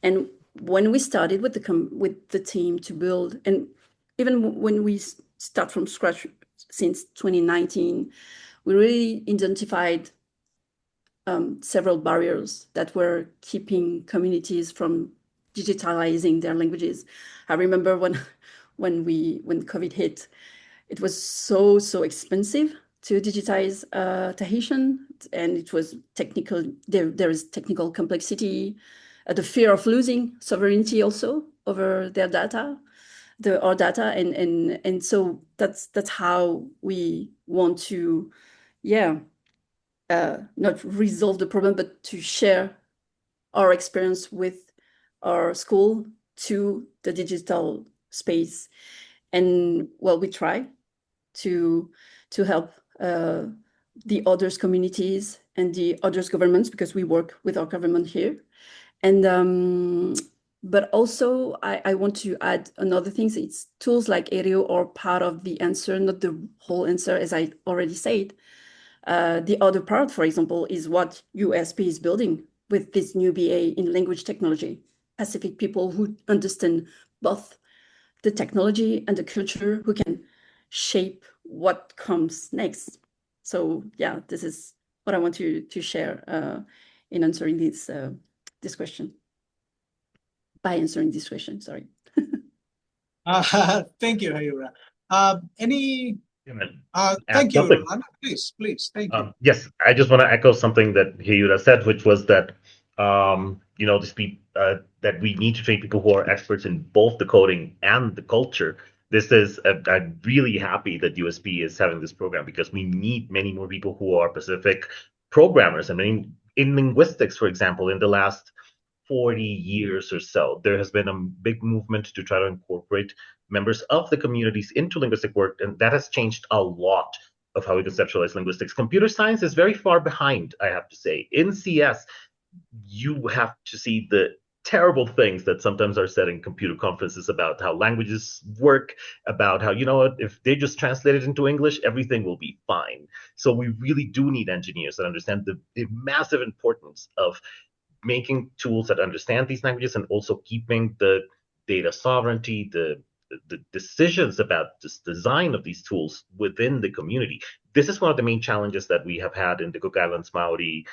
Speaker 3: And when we started with the team to build, and even when we start from scratch since 2019, we really identified several barriers that were keeping communities from digitalizing their languages. I remember when COVID hit, it was so expensive to digitize Tahitian, and it was technical. There is technical complexity, the fear of losing sovereignty also over their data, our data, and so that's how we want to, not resolve the problem, but to share our experience with our school to the digital space. And well, we try to help the others communities and the others governments, because we work with our government here. And but also I want to add another thing. It's tools like Aereo are part of the answer, not the whole answer, as I already said. The other part, for example, is what USP is building with this new BA in language technology. Pacific people who understand both the technology and the culture, who can shape what comes next. So yeah, this is what I want to share in answering this question. By answering this question, sorry.
Speaker 2: Thank you, Hayura. Thank
Speaker 12: something.
Speaker 2: you, Rolanda. Please, thank you.
Speaker 12: Yes, I just want to echo something that Hayura said, which was that that we need to train people who are experts in both the coding and the culture. This is I'm really happy that USP is having this program, because we need many more people who are Pacific programmers. I mean, in linguistics, for example, in the last 40 years or so, there has been a big movement to try to incorporate members of the communities into linguistic work, and that has changed a lot of how we conceptualize linguistics. Computer science is very far behind, I have to say. In CS, you have to see the terrible things that sometimes are said in computer conferences about how languages work, about how, if they just translate it into English, everything will be fine. So we really do need engineers that understand the massive importance of making tools that understand these languages, and also keeping the data sovereignty, the decisions about this design of these tools within the community. This is one of the main challenges that we have had in the Cook Islands Maori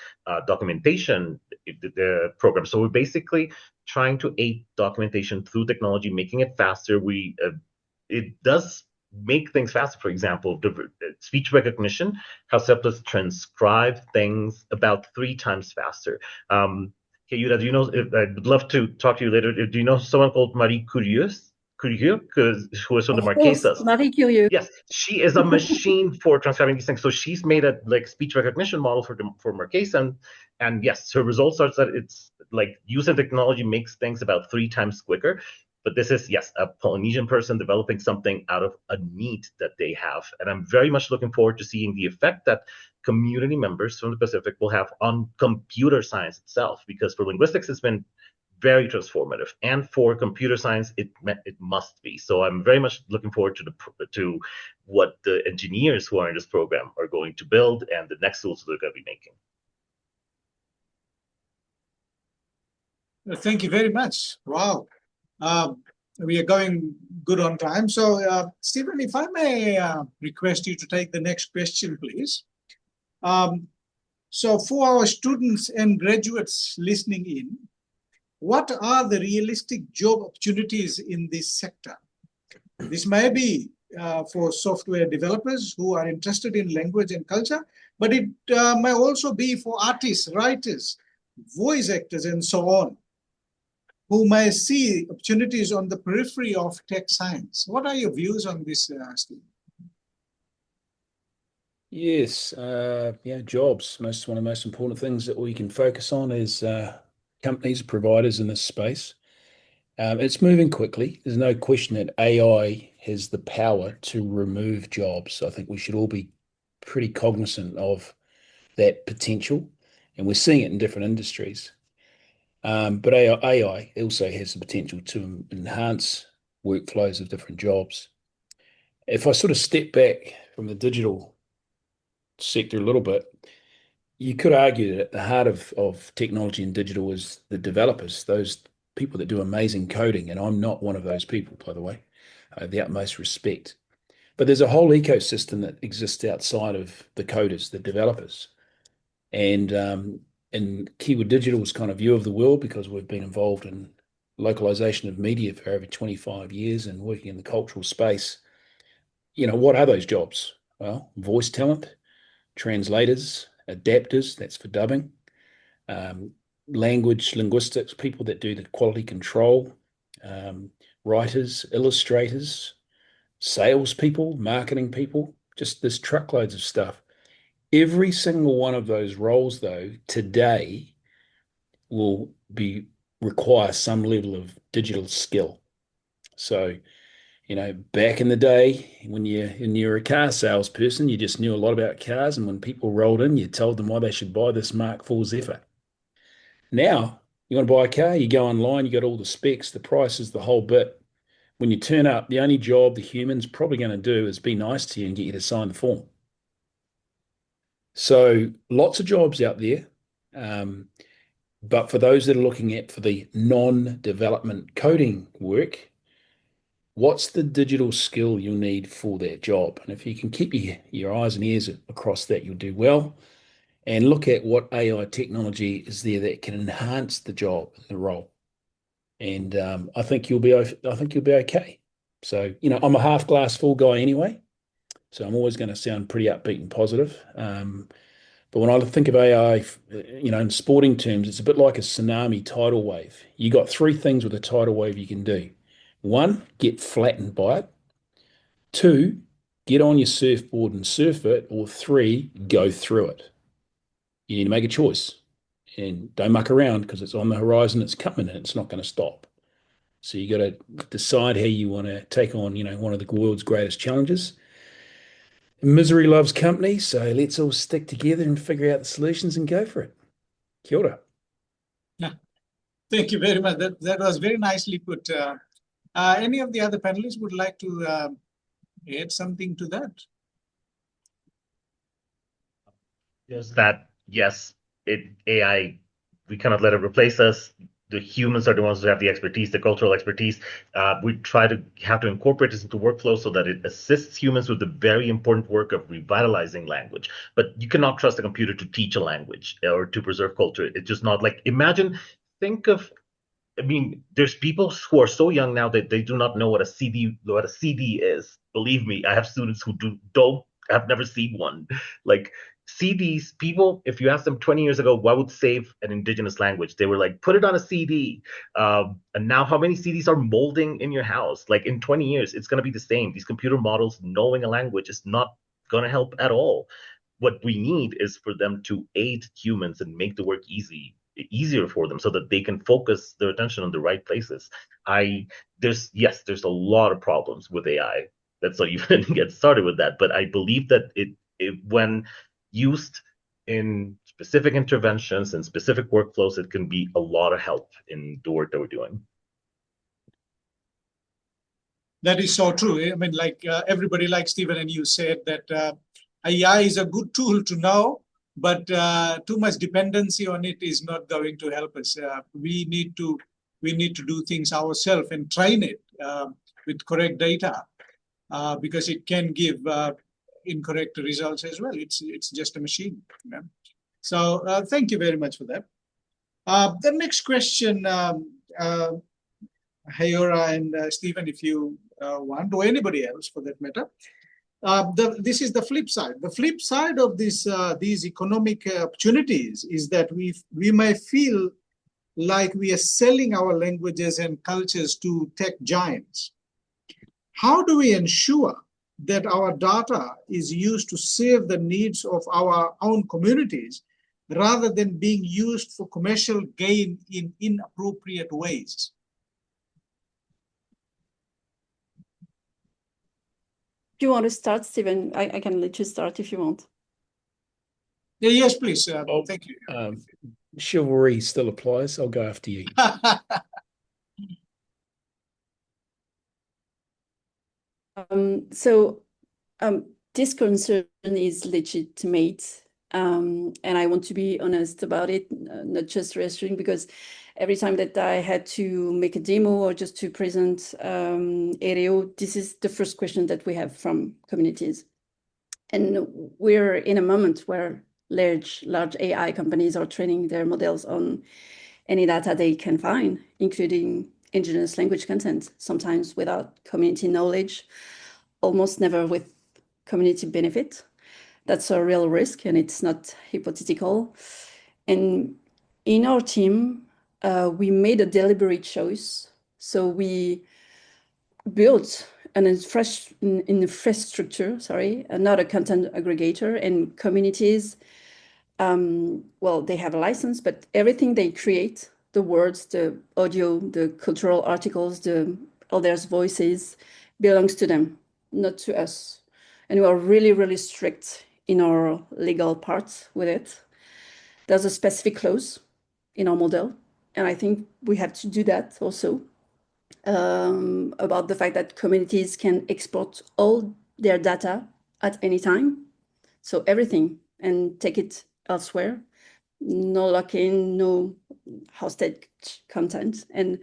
Speaker 12: documentation the program. So we're basically trying to aid documentation through technology, making it faster. It does make things faster. For example, the speech recognition has helped us transcribe things about 3 times faster. Hayura, do you know? I'd love to talk to you later. Do you know someone called Marie Curie, who is from the Marquesas?
Speaker 3: Marie Curie.
Speaker 12: Yes, she is a machine for transcribing these things. So she's made a speech recognition model for Marquesa, and yes, her results are that it's like using technology makes things about 3 times quicker. But this is, yes, a Polynesian person developing something out of a need that they have. And I'm very much looking forward to seeing the effect that community members from the Pacific will have on computer science itself, because for linguistics, it's been very transformative. And for computer science, it must be. So I'm very much looking forward to what the engineers who are in this program are going to build, and the next tools they're going to be making.
Speaker 2: Thank you very much. Wow. We are going good on time. So, Stephen, if I may request you to take the next question, please. So for our students and graduates listening in, what are the realistic job opportunities in this sector? This may be for software developers who are interested in language and culture, but it may also be for artists, writers, voice actors, and so on, who may see opportunities on the periphery of tech science. What are your views on this, Steve?
Speaker 4: Yes, jobs. One of the most important things that we can focus on is companies, providers in this space. It's moving quickly. There's no question that AI has the power to remove jobs. I think we should all be pretty cognizant of that potential, and we're seeing it in different industries. But AI also has the potential to enhance workflows of different jobs. If I sort of step back from the digital sector a little bit, you could argue that at the heart of technology and digital is the developers, those people that do amazing coding. And I'm not one of those people, by the way, the utmost respect. But there's a whole ecosystem that exists outside of the coders, the developers. And in Kiwi Digital's kind of view of the world, because we've been involved in localization of media for over 25 years and working in the cultural space, what are those jobs? Well, voice talent, translators, adapters, that's for dubbing, linguistics, people that do the quality control, writers, illustrators, salespeople, marketing people, just there's truckloads of stuff. Every single one of those roles, though, today will require some level of digital skill. So, back in the day, when you're a car salesperson, you just knew a lot about cars, and when people rolled in, you told them why they should buy this Mark IV Zephyr. Now, you want to buy a car, you go online, you got all the specs, the prices, the whole bit. When you turn up, the only job the human's probably going to do is be nice to you and get you to sign the form. So lots of jobs out there. But for those that are looking at for the non-development coding work, what's the digital skill you'll need for that job? And if you can keep your eyes and ears across that, you'll do well. And look at what AI technology is there that can enhance the job, the role. And I think you'll be okay. So, I'm a half glass full guy anyway, so I'm always going to sound pretty upbeat and positive. But when I think of AI, in sporting terms, it's a bit like a tsunami tidal wave. You got three things with a tidal wave you can do. One, get flattened by it. Two, get on your surfboard and surf it. Or three, go through it. You need to make a choice. And don't muck around, because it's on the horizon, it's coming, and it's not going to stop. So you got to decide how you want to take on, one of the world's greatest challenges. Misery loves company, so let's all stick together and figure out the solutions and go for it. Kia ora.
Speaker 2: Yeah. Thank you very much. That was very nicely put. Any of the other panelists would like to add something to that?
Speaker 12: Just that, yes, AI, we cannot let it replace us. The humans are the ones who have the expertise, the cultural expertise. We have to incorporate this into workflow so that it assists humans with the very important work of revitalizing language. But you cannot trust a computer to teach a language or to preserve culture. It's just not like, there's people who are so young now that they do not know what a CD is. Believe me, I have students who have never seen one. Like, CDs, people, if you ask them 20 years ago, what would save an indigenous language? They were like, put it on a CD. And now how many CDs are molding in your house? Like, in 20 years, it's going to be the same. These computer models knowing a language is not going to help at all. What we need is for them to aid humans and make the work easier for them so that they can focus their attention on the right places. There's a lot of problems with AI. That's why you didn't get started with that. But I believe that it when used in specific interventions and specific workflows, it can be a lot of help in the work that we're doing.
Speaker 2: That is so true. Everybody like Stephen and you said that AI is a good tool to know, but too much dependency on it is not going to help us. We need to do things ourselves and train it with correct data, because it can give incorrect results as well. It's just a machine. So thank you very much for that. The next question, Hayora and Stephen, if you want, or anybody else for that matter. This is the flip side. The flip side of these economic opportunities is that we may feel like we are selling our languages and cultures to tech giants. How do we ensure that our data is used to serve the needs of our own communities rather than being used for commercial gain in inappropriate ways?
Speaker 3: Do you want to start, Stephen? I can let you start if you want.
Speaker 2: Yes, please. Thank you.
Speaker 4: Chivalry still applies. I'll go after you.
Speaker 3: This concern is legitimate, and I want to be honest about it, not just reassuring, because every time that I had to make a demo or just to present Aereo, this is the first question that we have from communities. And we're in a moment where large AI companies are training their models on any data they can find, including indigenous language content, sometimes without community knowledge, almost never with community benefit. That's a real risk, and it's not hypothetical. And in our team, we made a deliberate choice. So we built an infrastructure, not a content aggregator, and communities, well, they have a license, but everything they create, the words, the audio, the cultural articles, the others' voices, belongs to them, not to us. And we are really, really strict in our legal parts with it. There's a specific clause in our model, and I think we have to do that also, about the fact that communities can export all their data at any time, so everything, and take it elsewhere. No lock-in, no hosted content. And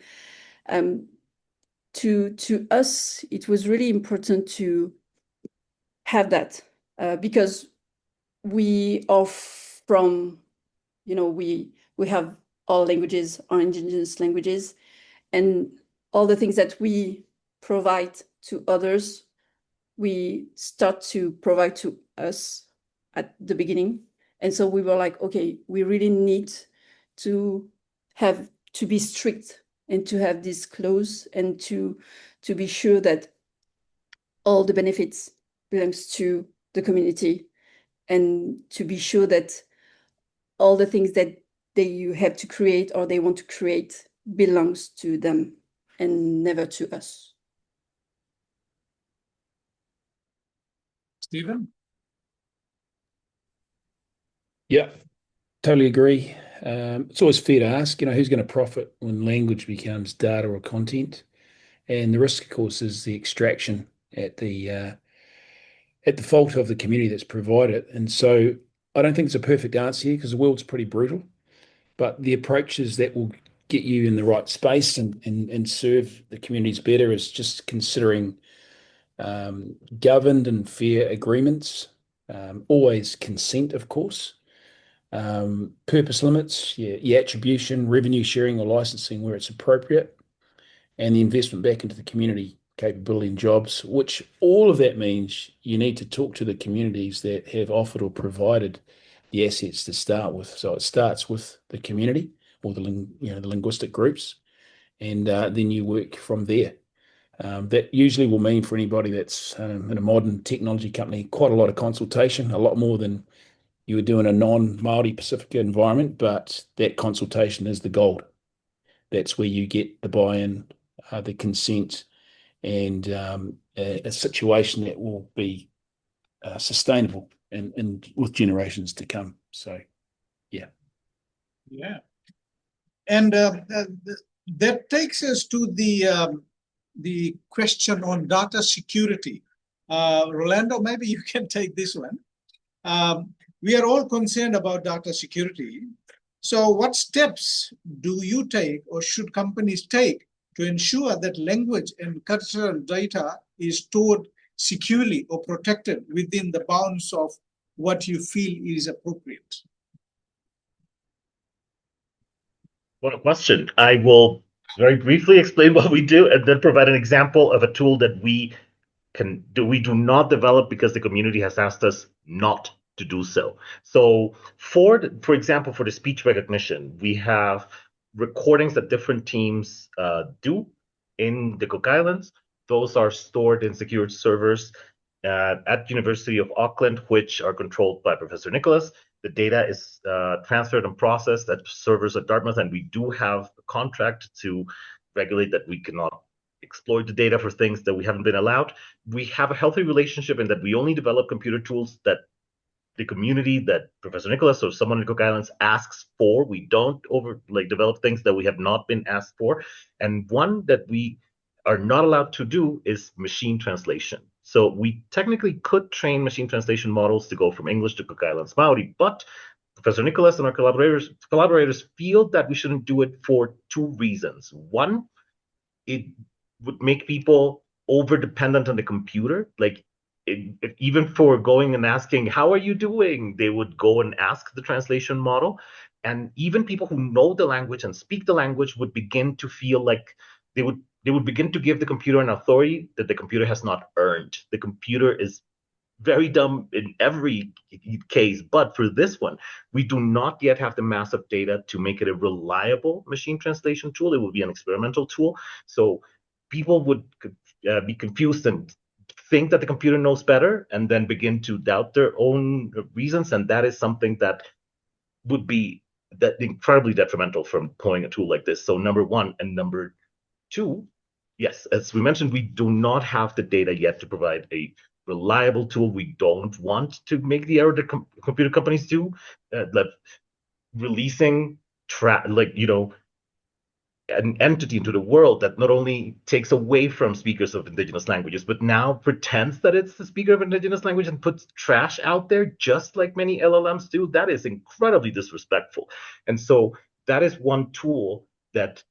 Speaker 3: to us, it was really important to have that, because we are from, we have all languages, our indigenous languages, and all the things that we provide to others, we start to provide to us at the beginning. And so we were like, okay, we really need to be strict and to have this clause, and to be sure that all the benefits belongs to the community, and to be sure that all the things that you have to create or they want to create belongs to them and never to us.
Speaker 2: Stephen?
Speaker 4: Yeah, totally agree. It's always fair to ask, who's going to profit when language becomes data or content? And the risk, of course, is the extraction at the fault of the community that's provided it. And so I don't think it's a perfect answer here, because the world's pretty brutal. But the approaches that will get you in the right space and serve the communities better is just considering governed and fair agreements, always consent, of course, purpose limits, attribution, revenue sharing or licensing where it's appropriate, and the investment back into the community capability and jobs, which all of that means you need to talk to the communities that have offered or provided the assets to start with. So it starts with the community or the linguistic groups, and then you work from there. That usually will mean, for anybody that's in a modern technology company, quite a lot of consultation, a lot more than you would do in a non-Māori Pacifica environment, but that consultation is the gold. That's where you get the buy-in, the consent, and a situation that will be sustainable and with generations to come. So, yeah.
Speaker 2: Yeah. And that takes us to the question on data security. Rolando, maybe you can take this one. We are all concerned about data security. So what steps do you take, or should companies take, to ensure that language and cultural data is stored securely or protected within the bounds of what you feel is appropriate?
Speaker 12: What a question. I will very briefly explain what we do and then provide an example of a tool that we do not develop because the community has asked us not to do so. So for example, for the speech recognition, we have recordings that different teams do in the Cook Islands. Those are stored in secured servers at University of Auckland, which are controlled by Professor Nicholas. The data is transferred and processed at servers at Dartmouth, and we do have a contract to regulate that we cannot exploit the data for things that we haven't been allowed. We have a healthy relationship in that we only develop computer tools that the community, that Professor Nicholas or someone in Cook Islands asks for. We don't develop things that we have not been asked for. And one that we are not allowed to do is machine translation. So we technically could train machine translation models to go from English to Cook Islands Maori, but Professor Nicholas and our collaborators feel that we shouldn't do it for two reasons. One, it would make people over dependent on the computer. Like, even for going and asking, how are you doing? They would go and ask the translation model. And even people who know the language and speak the language would begin to feel like they would begin to give the computer an authority that the computer has not earned. The computer is very dumb in every case, but for this one, we do not yet have the massive data to make it a reliable machine translation tool. It would be an experimental tool. So people would be confused and think that the computer knows better and then begin to doubt their own reasons. And that is something that would be incredibly detrimental from deploying a tool like this. So number one. And number two, yes, as we mentioned, we do not have the data yet to provide a reliable tool. We don't want to make the error that computer companies do, like releasing an entity into the world that not only takes away from speakers of indigenous languages, but now pretends that it's the speaker of indigenous language and puts trash out there, just like many LLMs do. That is incredibly disrespectful. And so that is one tool that,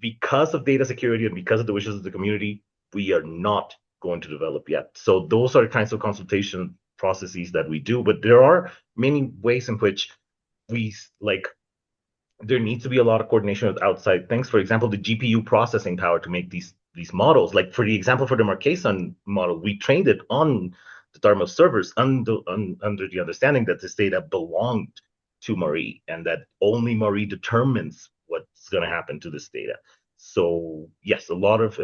Speaker 12: because of data security and because of the wishes of the community, we are not going to develop yet. So those are the kinds of consultation processes that we do, but there are many ways in which there needs to be a lot of coordination with outside things. For example, the GPU processing power to make these models. Like for the example, for the Marquesan model, we trained it on the Dharma servers under the understanding that this data belonged to Marie and that only Marie determines what's going to happen to this data. So yes, a lot of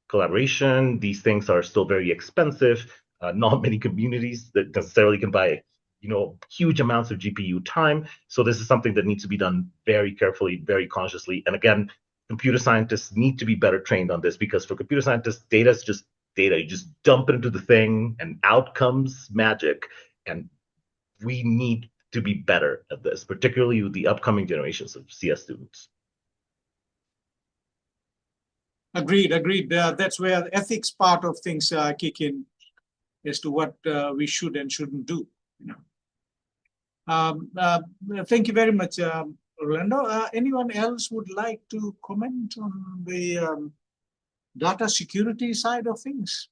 Speaker 12: collaboration. These things are still very expensive. Not many communities that necessarily can buy huge amounts of GPU time. So this is something that needs to be done very carefully, very consciously. And again, computer scientists need to be better trained on this, because for computer scientists, data is just data. You just dump it into the thing and out comes magic. And we need to be better at this, particularly with the upcoming generations of CS students.
Speaker 2: Agreed. That's where the ethics part of things kick in as to what we should and shouldn't do. Thank you very much, Orlando. Anyone else would like to comment on the data security side of things?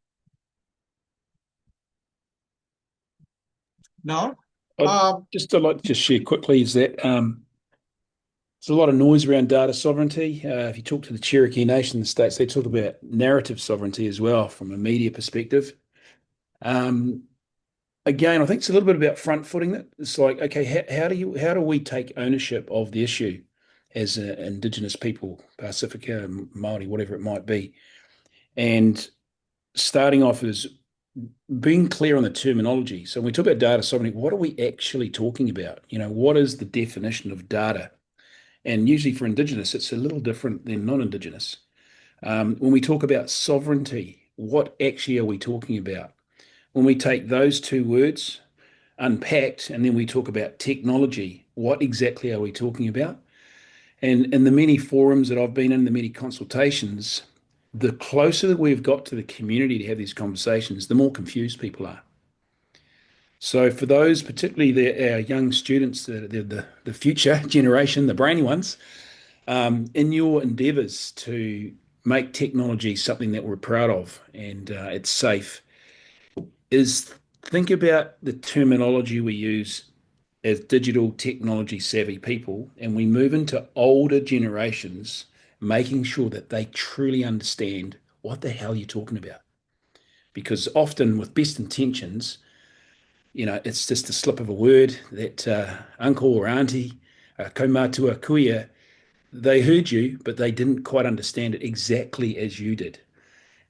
Speaker 2: No?
Speaker 4: I'd like to just share quickly is that there's a lot of noise around data sovereignty. If you talk to the Cherokee Nation in the States, they talk about narrative sovereignty as well from a media perspective. Again, I think it's a little bit about front-footing it. It's like, okay, how do we take ownership of the issue as Indigenous people, Pacifica, Māori, whatever it might be, and starting off is being clear on the terminology. So when we talk about data sovereignty, what are we actually talking about? What is the definition of data? And usually for Indigenous, it's a little different than non-Indigenous. When we talk about sovereignty, what actually are we talking about? When we take those two words unpacked and then we talk about technology, what exactly are we talking about? And in the many forums that I've been in, the many consultations, the closer that we've got to the community to have these conversations, the more confused people are. So for those, particularly our young students, the future generation, the brainy ones, in your endeavours to make technology something that we're proud of and it's safe, is think about the terminology we use as digital technology savvy people, and we move into older generations, making sure that they truly understand what the hell you're talking about. Because often with best intentions, it's just a slip of a word that uncle or auntie, kaumatua kuia, they heard you, but they didn't quite understand it exactly as you did.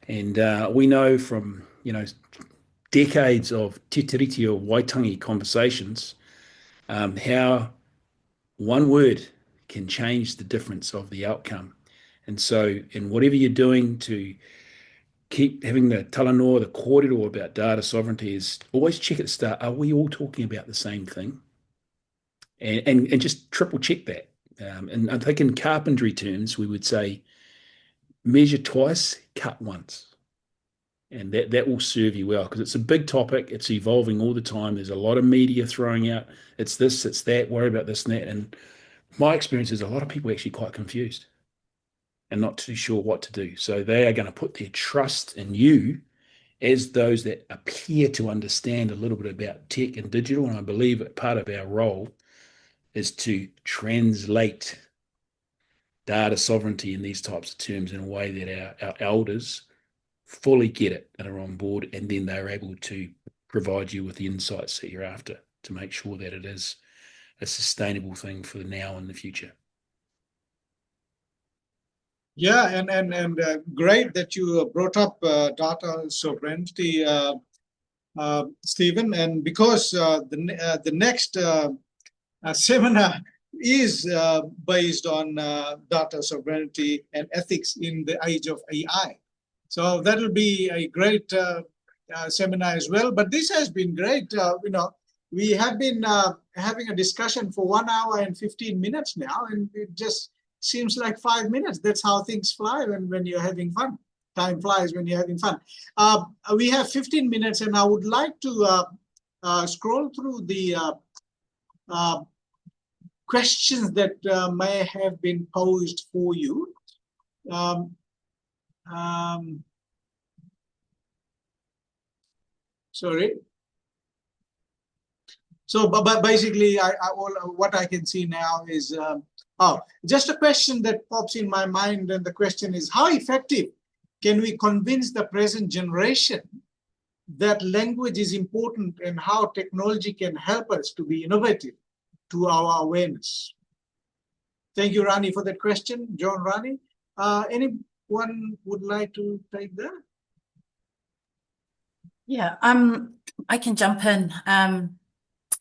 Speaker 4: And we know from, decades of te tiriti or waitangi conversations, how one word can change the difference of the outcome. And so in whatever you're doing to keep having the talanoa, the kōrero about data sovereignty, is always check at the start, are we all talking about the same thing? And just triple check that. And I think in carpentry terms, we would say, measure twice, cut once. And that will serve you well, because it's a big topic. It's evolving all the time. There's a lot of media throwing out, it's this, it's that, worry about this and that. And my experience is a lot of people are actually quite confused and not too sure what to do. So they are going to put their trust in you as those that appear to understand a little bit about tech and digital, and I believe that part of our role is to translate data sovereignty in these types of terms in a way that our elders fully get it and are on board, and then they're able to provide you with the insights that you're after to make sure that it is a sustainable thing for the now and the future.
Speaker 2: Yeah, and great that you brought up data sovereignty, Stephen. And because the next seminar is based on data sovereignty and ethics in the age of AI, so that will be a great seminar as well. But this has been great. We have been having a discussion for 1 hour and 15 minutes now, and it just seems like 5 minutes. That's how things fly when you're having fun. Time flies when you're having fun. We have 15 minutes, and I would like to scroll through the questions that may have been posed for you. Sorry. So, but basically, what I can see now is, just a question that pops in my mind, and the question is, how effective can we convince the present generation that language is important, and how technology can help us to be innovative to our awareness? Thank you, Rani, for that question. John, Rani. Anyone would like to take that?
Speaker 6: Yeah, I can jump in,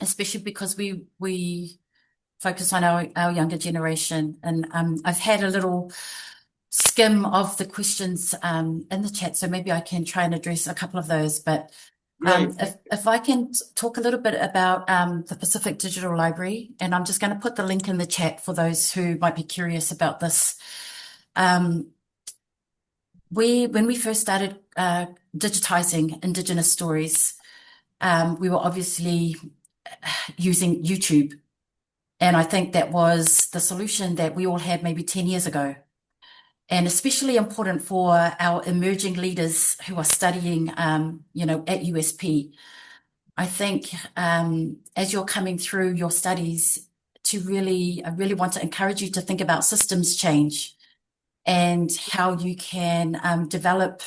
Speaker 6: especially because we focus on our younger generation, and I've had a little skim of the questions in the chat, so maybe I can try and address a couple of those. But if I can talk a little bit about the Pacific Digital Library, and I'm just going to put the link in the chat for those who might be curious about this. When we first started digitizing Indigenous stories, we were obviously using YouTube. And I think that was the solution that we all had maybe 10 years ago. And especially important for our emerging leaders who are studying, at USP. I think as you're coming through your studies, I really want to encourage you to think about systems change and how you can develop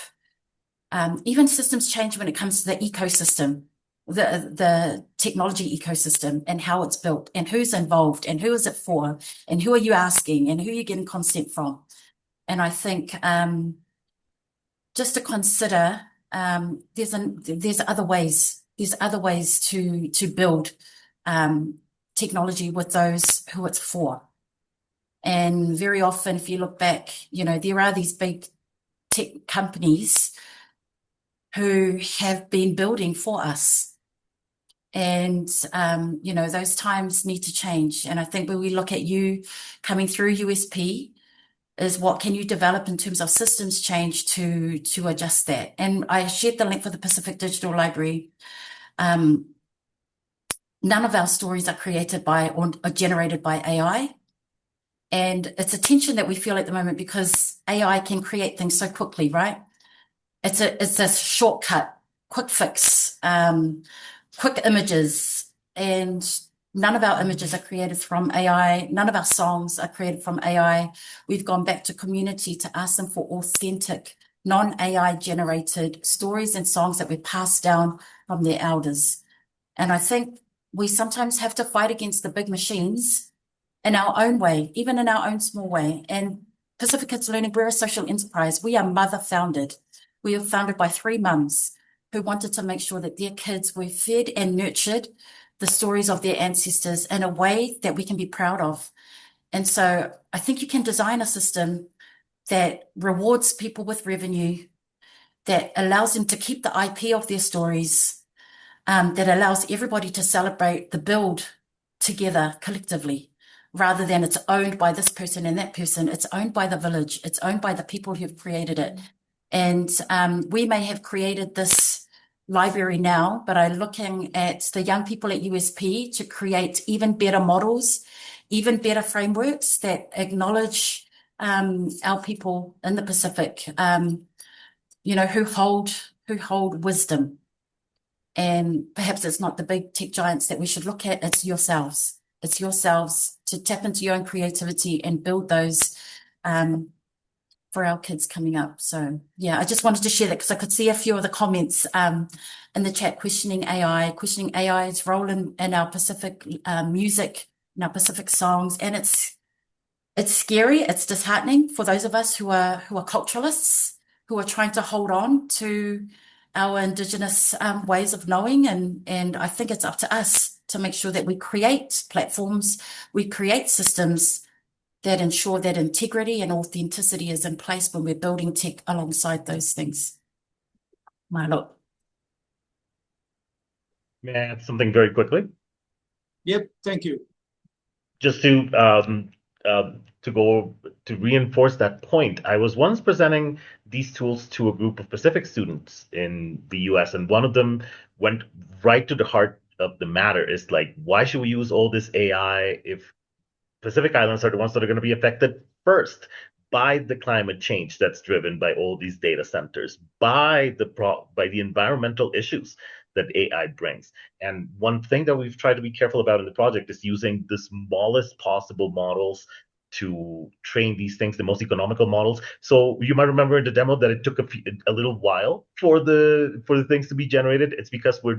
Speaker 6: even systems change when it comes to the ecosystem, the technology ecosystem, and how it's built, and who's involved, and who is it for, and who are you asking, and who are you getting consent from. And I think just to consider, there's other ways. There's other ways to build technology with those who it's for. And very often, if you look back, there are these big tech companies who have been building for us. And, those times need to change. And I think when we look at you coming through USP, is what can you develop in terms of systems change to adjust that. And I shared the link for the Pacific Digital Library. None of our stories are created by or generated by AI. And it's a tension that we feel at the moment because AI can create things so quickly, right? It's a shortcut, quick fix, quick images, and none of our images are created from AI. None of our songs are created from AI. We've gone back to community to ask them for authentic, non-AI generated stories and songs that we pass down from their elders. And I think we sometimes have to fight against the big machines in our own way, even in our own small way. And Pacific Kids Learning, we're a social enterprise. We are mother founded. We are founded by 3 mums who wanted to make sure that their kids were fed and nurtured the stories of their ancestors in a way that we can be proud of. And so I think you can design a system that rewards people with revenue, that allows them to keep the IP of their stories, that allows everybody to celebrate the build together collectively, rather than it's owned by this person and that person. It's owned by the village. It's owned by the people who've created it. And we may have created this library now, but I'm looking at the young people at USP to create even better models, even better frameworks that acknowledge our people in the Pacific, who who hold wisdom. And perhaps it's not the big tech giants that we should look at, it's yourselves. It's yourselves to tap into your own creativity and build those for our kids coming up. So yeah, I just wanted to share that because I could see a few of the comments in the chat questioning AI's role in our Pacific music, in our Pacific songs. And it's scary, it's disheartening for those of us who are culturalists, who are trying to hold on to our Indigenous ways of knowing. And I think it's up to us to make sure that we create platforms, we create systems that ensure that integrity and authenticity is in place when we're building tech alongside those things. Malo.
Speaker 12: May I add something very quickly?
Speaker 2: Yep, thank you.
Speaker 12: Just to reinforce that point, I was once presenting these tools to a group of Pacific students in the US, and one of them went right to the heart of the matter. Is like, why should we use all this AI if Pacific Islands are the ones that are going to be affected first by the climate change that's driven by all these data centers, by the environmental issues that AI brings. And one thing that we've tried to be careful about in the project is using the smallest possible models to train these things, the most economical models. So you might remember in the demo that it took a little while for the things to be generated. It's because we're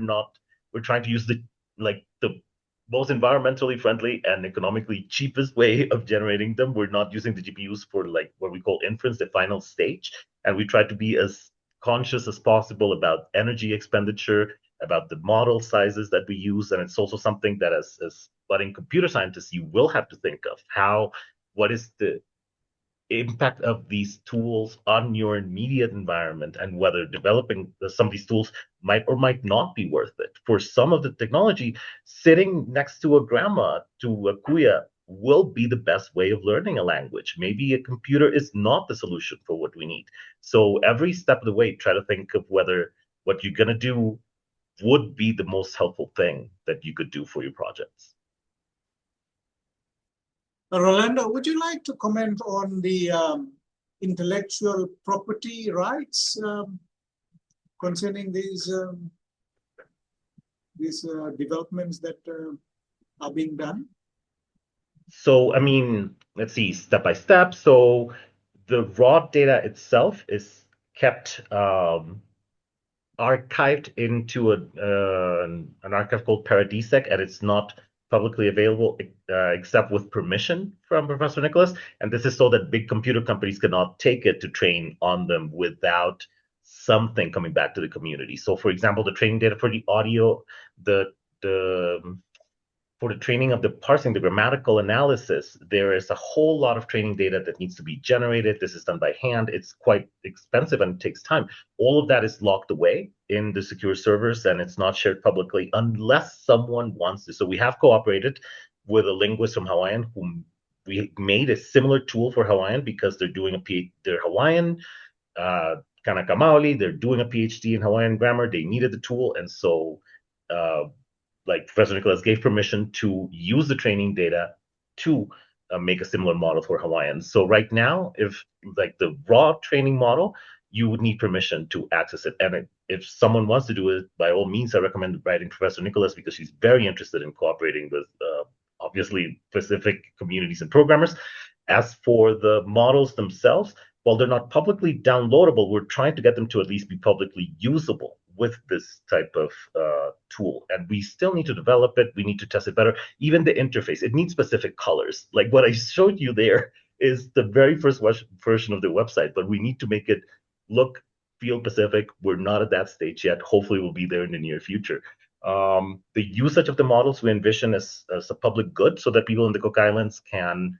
Speaker 12: trying to use the most environmentally friendly and economically cheapest way of generating them. We're not using the GPUs for like what we call inference, the final stage. And we try to be as conscious as possible about energy expenditure, about the model sizes that we use. And it's also something that as budding computer scientists, you will have to think of what is the impact of these tools on your immediate environment, and whether developing some of these tools might or might not be worth it. For some of the technology, sitting next to a grandma, to a kuya, will be the best way of learning a language. Maybe a computer is not the solution for what we need. So every step of the way, try to think of whether what you're going to do would be the most helpful thing that you could do for your projects.
Speaker 2: Rolando, would you like to comment on the intellectual property rights concerning these developments that are being done?
Speaker 12: So, I mean, let's see, step by step. So the raw data itself is kept archived into an archive called Paradisec, and it's not publicly available except with permission from Professor Nicholas. And this is so that big computer companies cannot take it to train on them without something coming back to the community. So, for example, the training data for the audio, for the training of the parsing, the grammatical analysis, there is a whole lot of training data that needs to be generated. This is done by hand. It's quite expensive and it takes time. All of that is locked away in the secure servers, and it's not shared publicly unless someone wants to. So we have cooperated with a linguist from Hawaiian whom we made a similar tool for Hawaiian because they're doing they're Hawaiian, Kanaka Maoli, they're doing a PhD in Hawaiian grammar. They needed the tool, and so like Professor Nicholas gave permission to use the training data to make a similar model for Hawaiian. So right now, if like the raw training model, you would need permission to access it. And if someone wants to do it, by all means, I recommend writing Professor Nicholas because she's very interested in cooperating with obviously Pacific communities and programmers. As for the models themselves, while they're not publicly downloadable, we're trying to get them to at least be publicly usable with this type of tool. And we still need to develop it. We need to test it better. Even the interface, it needs specific colors. Like what I showed you there is the very first version of the website, but we need to make it look, feel Pacific. We're not at that stage yet. Hopefully we'll be there in the near future. The usage of the models we envision as a public good so that people in the Cook Islands can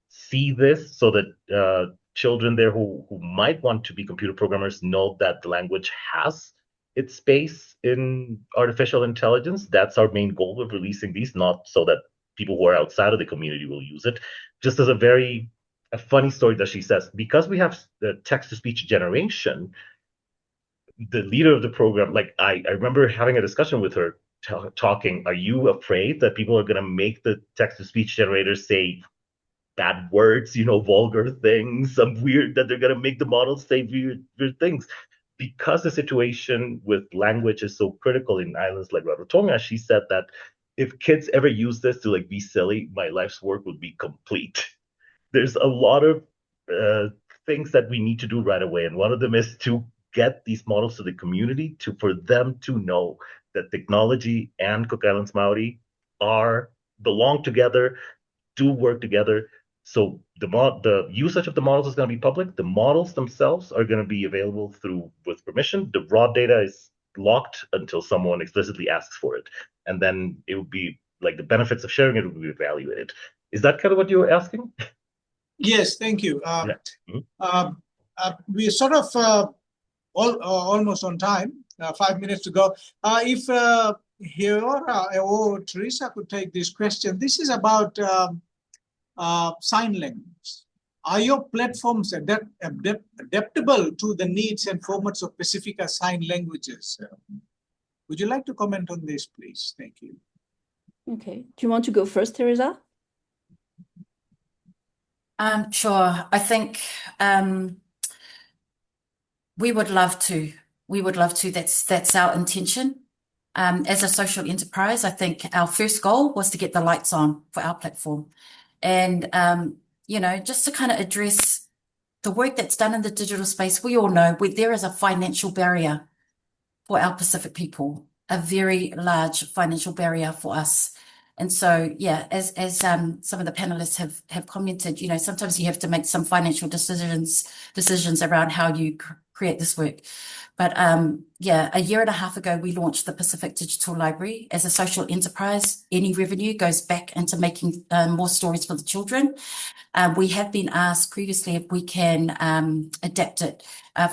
Speaker 12: see this, so that children there who might want to be computer programmers know that the language has its space in artificial intelligence. That's our main goal of releasing these, not so that people who are outside of the community will use it. Just as a funny story that she says, because we have the text-to-speech generation, the leader of the program, like I remember having a discussion with her talking, are you afraid that people are going to make the text-to-speech generators say bad words, vulgar things, that they're going to make the models say weird things? because the situation with language is so critical in islands like Rarotonga, she said that if kids ever use this to like be silly, my life's work would be complete. There's a lot of things that we need to do right away, and one of them is to get these models to the community for them to know that technology and Cook Islands Maori belong together, do work together. So the usage of the models is going to be public. The models themselves are going to be available with permission. The raw data is locked until someone explicitly asks for it, and then it would be like the benefits of sharing it will be evaluated. Is that kind of what you were asking?
Speaker 2: Yes, thank you.
Speaker 12: Yeah.
Speaker 2: We're sort of almost on time, 5 minutes to go. If Hiora or Teresa could take this question. This is about sign language. Are your platforms adaptable to the needs and formats of Pacifica sign languages? Would you like to comment on this, please? Thank you.
Speaker 3: Okay. Do you want to go first, Teresa?
Speaker 6: Sure. I think we would love to. We would love to. That's our intention. As a social enterprise, I think our first goal was to get the lights on for our platform. And, just to kind of address the work that's done in the digital space, we all know there is a financial barrier for our Pacific people, a very large financial barrier for us. And so, yeah, as some of the panelists have commented, sometimes you have to make some financial decisions around how you create this work. But a year and a half ago, we launched the Pacific Digital Library as a social enterprise. Any revenue goes back into making more stories for the children. We have been asked previously if we can adapt it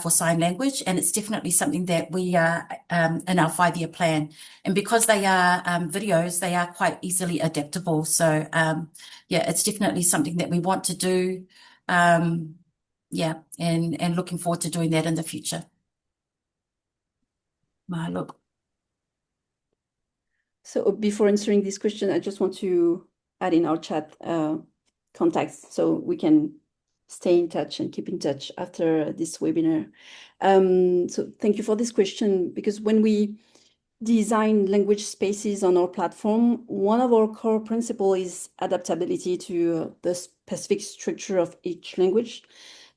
Speaker 6: for sign language, and it's definitely something that we are in our 5-year plan. And because they are videos, they are quite easily adaptable. So it's definitely something that we want to do. And looking forward to doing that in the future. Mahalo.
Speaker 3: So before answering this question, I just want to add in our chat contacts so we can stay in touch and keep in touch after this webinar. So thank you for this question, because when we design language spaces on our platform, one of our core principles is adaptability to the specific structure of each language.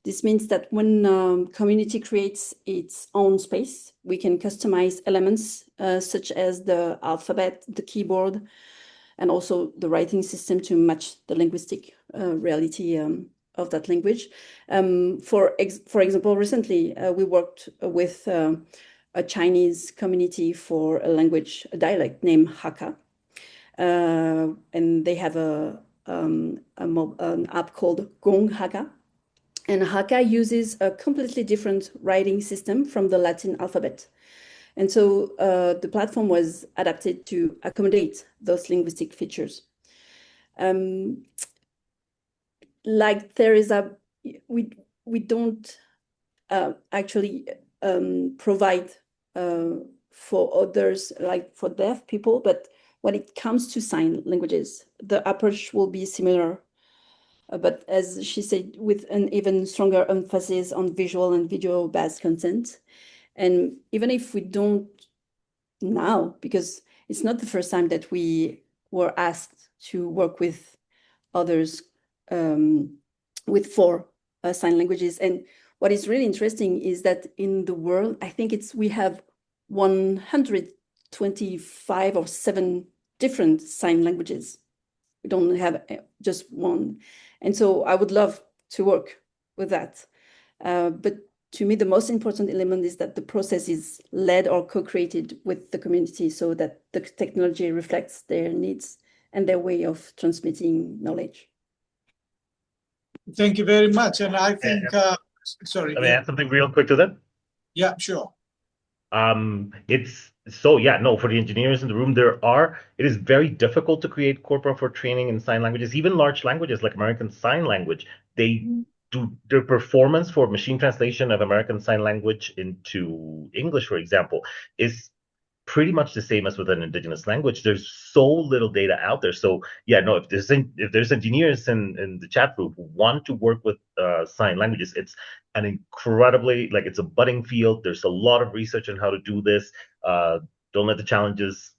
Speaker 3: This means that when community creates its own space, we can customize elements such as the alphabet, the keyboard, and also the writing system to match the linguistic reality of that language. For example, recently we worked with a Chinese community for a language, a dialect named Hakka, and they have an app called Gong Hakka. And Hakka uses a completely different writing system from the Latin alphabet. And so the platform was adapted to accommodate those linguistic features. Like Teresa, we don't actually provide for others, like for deaf people, but when it comes to sign languages, the approach will be similar. But as she said, with an even stronger emphasis on visual and video-based content. And even if we don't now, because it's not the first time that we were asked to work with others with 4 sign languages. And what is really interesting is that in the world, I think we have 125 or 7 different sign languages. We don't have just one. And so I would love to work with that. But to me, the most important element is that the process is led or co-created with the community so that the technology reflects their needs and their way of transmitting knowledge.
Speaker 2: Thank you very much. And I think, sorry.
Speaker 12: Let me add something real quick to that.
Speaker 2: Yeah, sure.
Speaker 12: For the engineers in the room, it is very difficult to create corpora for training in sign languages, even large languages like American Sign Language. They do their performance for machine translation of American Sign Language into English, for example, is pretty much the same as with an indigenous language. There's so little data out there. So yeah, no, if there's engineers in the chat group who want to work with sign languages, it's an incredibly, like, it's a budding field. There's a lot of research on how to do this. Don't let the challenges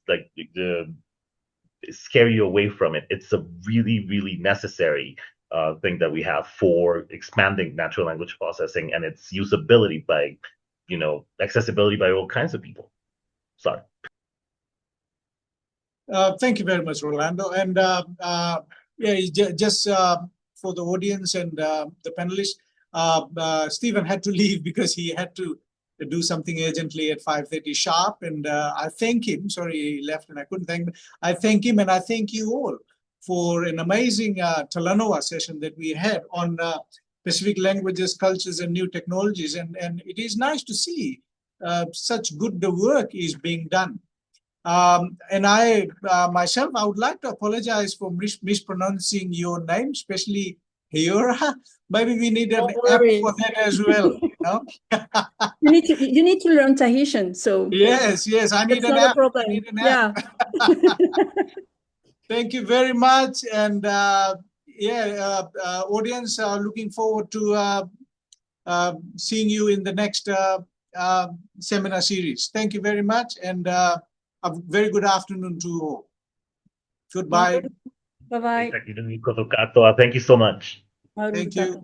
Speaker 12: scare you away from it. It's a really, really necessary thing that we have for expanding natural language processing and its usability by, accessibility by all kinds of people. Sorry.
Speaker 2: Thank you very much, Rolando. And just for the audience and the panelists, Stephen had to leave because he had to do something urgently at 5:30 sharp. And I thank him. Sorry, he left and I couldn't thank him. I thank him and I thank you all for an amazing talanoa session that we had on Pacific languages, cultures, and new technologies. And it is nice to see such good work is being done. And I myself, I would like to apologize for mispronouncing your name, especially Heora. Maybe we need an app for that as well.
Speaker 3: You need to learn Tahitian. So
Speaker 2: yes, I need an app. I need an app. Yeah. Thank you very much. And audience, looking forward to seeing you in the next seminar series. Thank you very much, and a very good afternoon to you all. Goodbye.
Speaker 3: Bye-bye.
Speaker 12: Thank you so much.
Speaker 2: Thank you.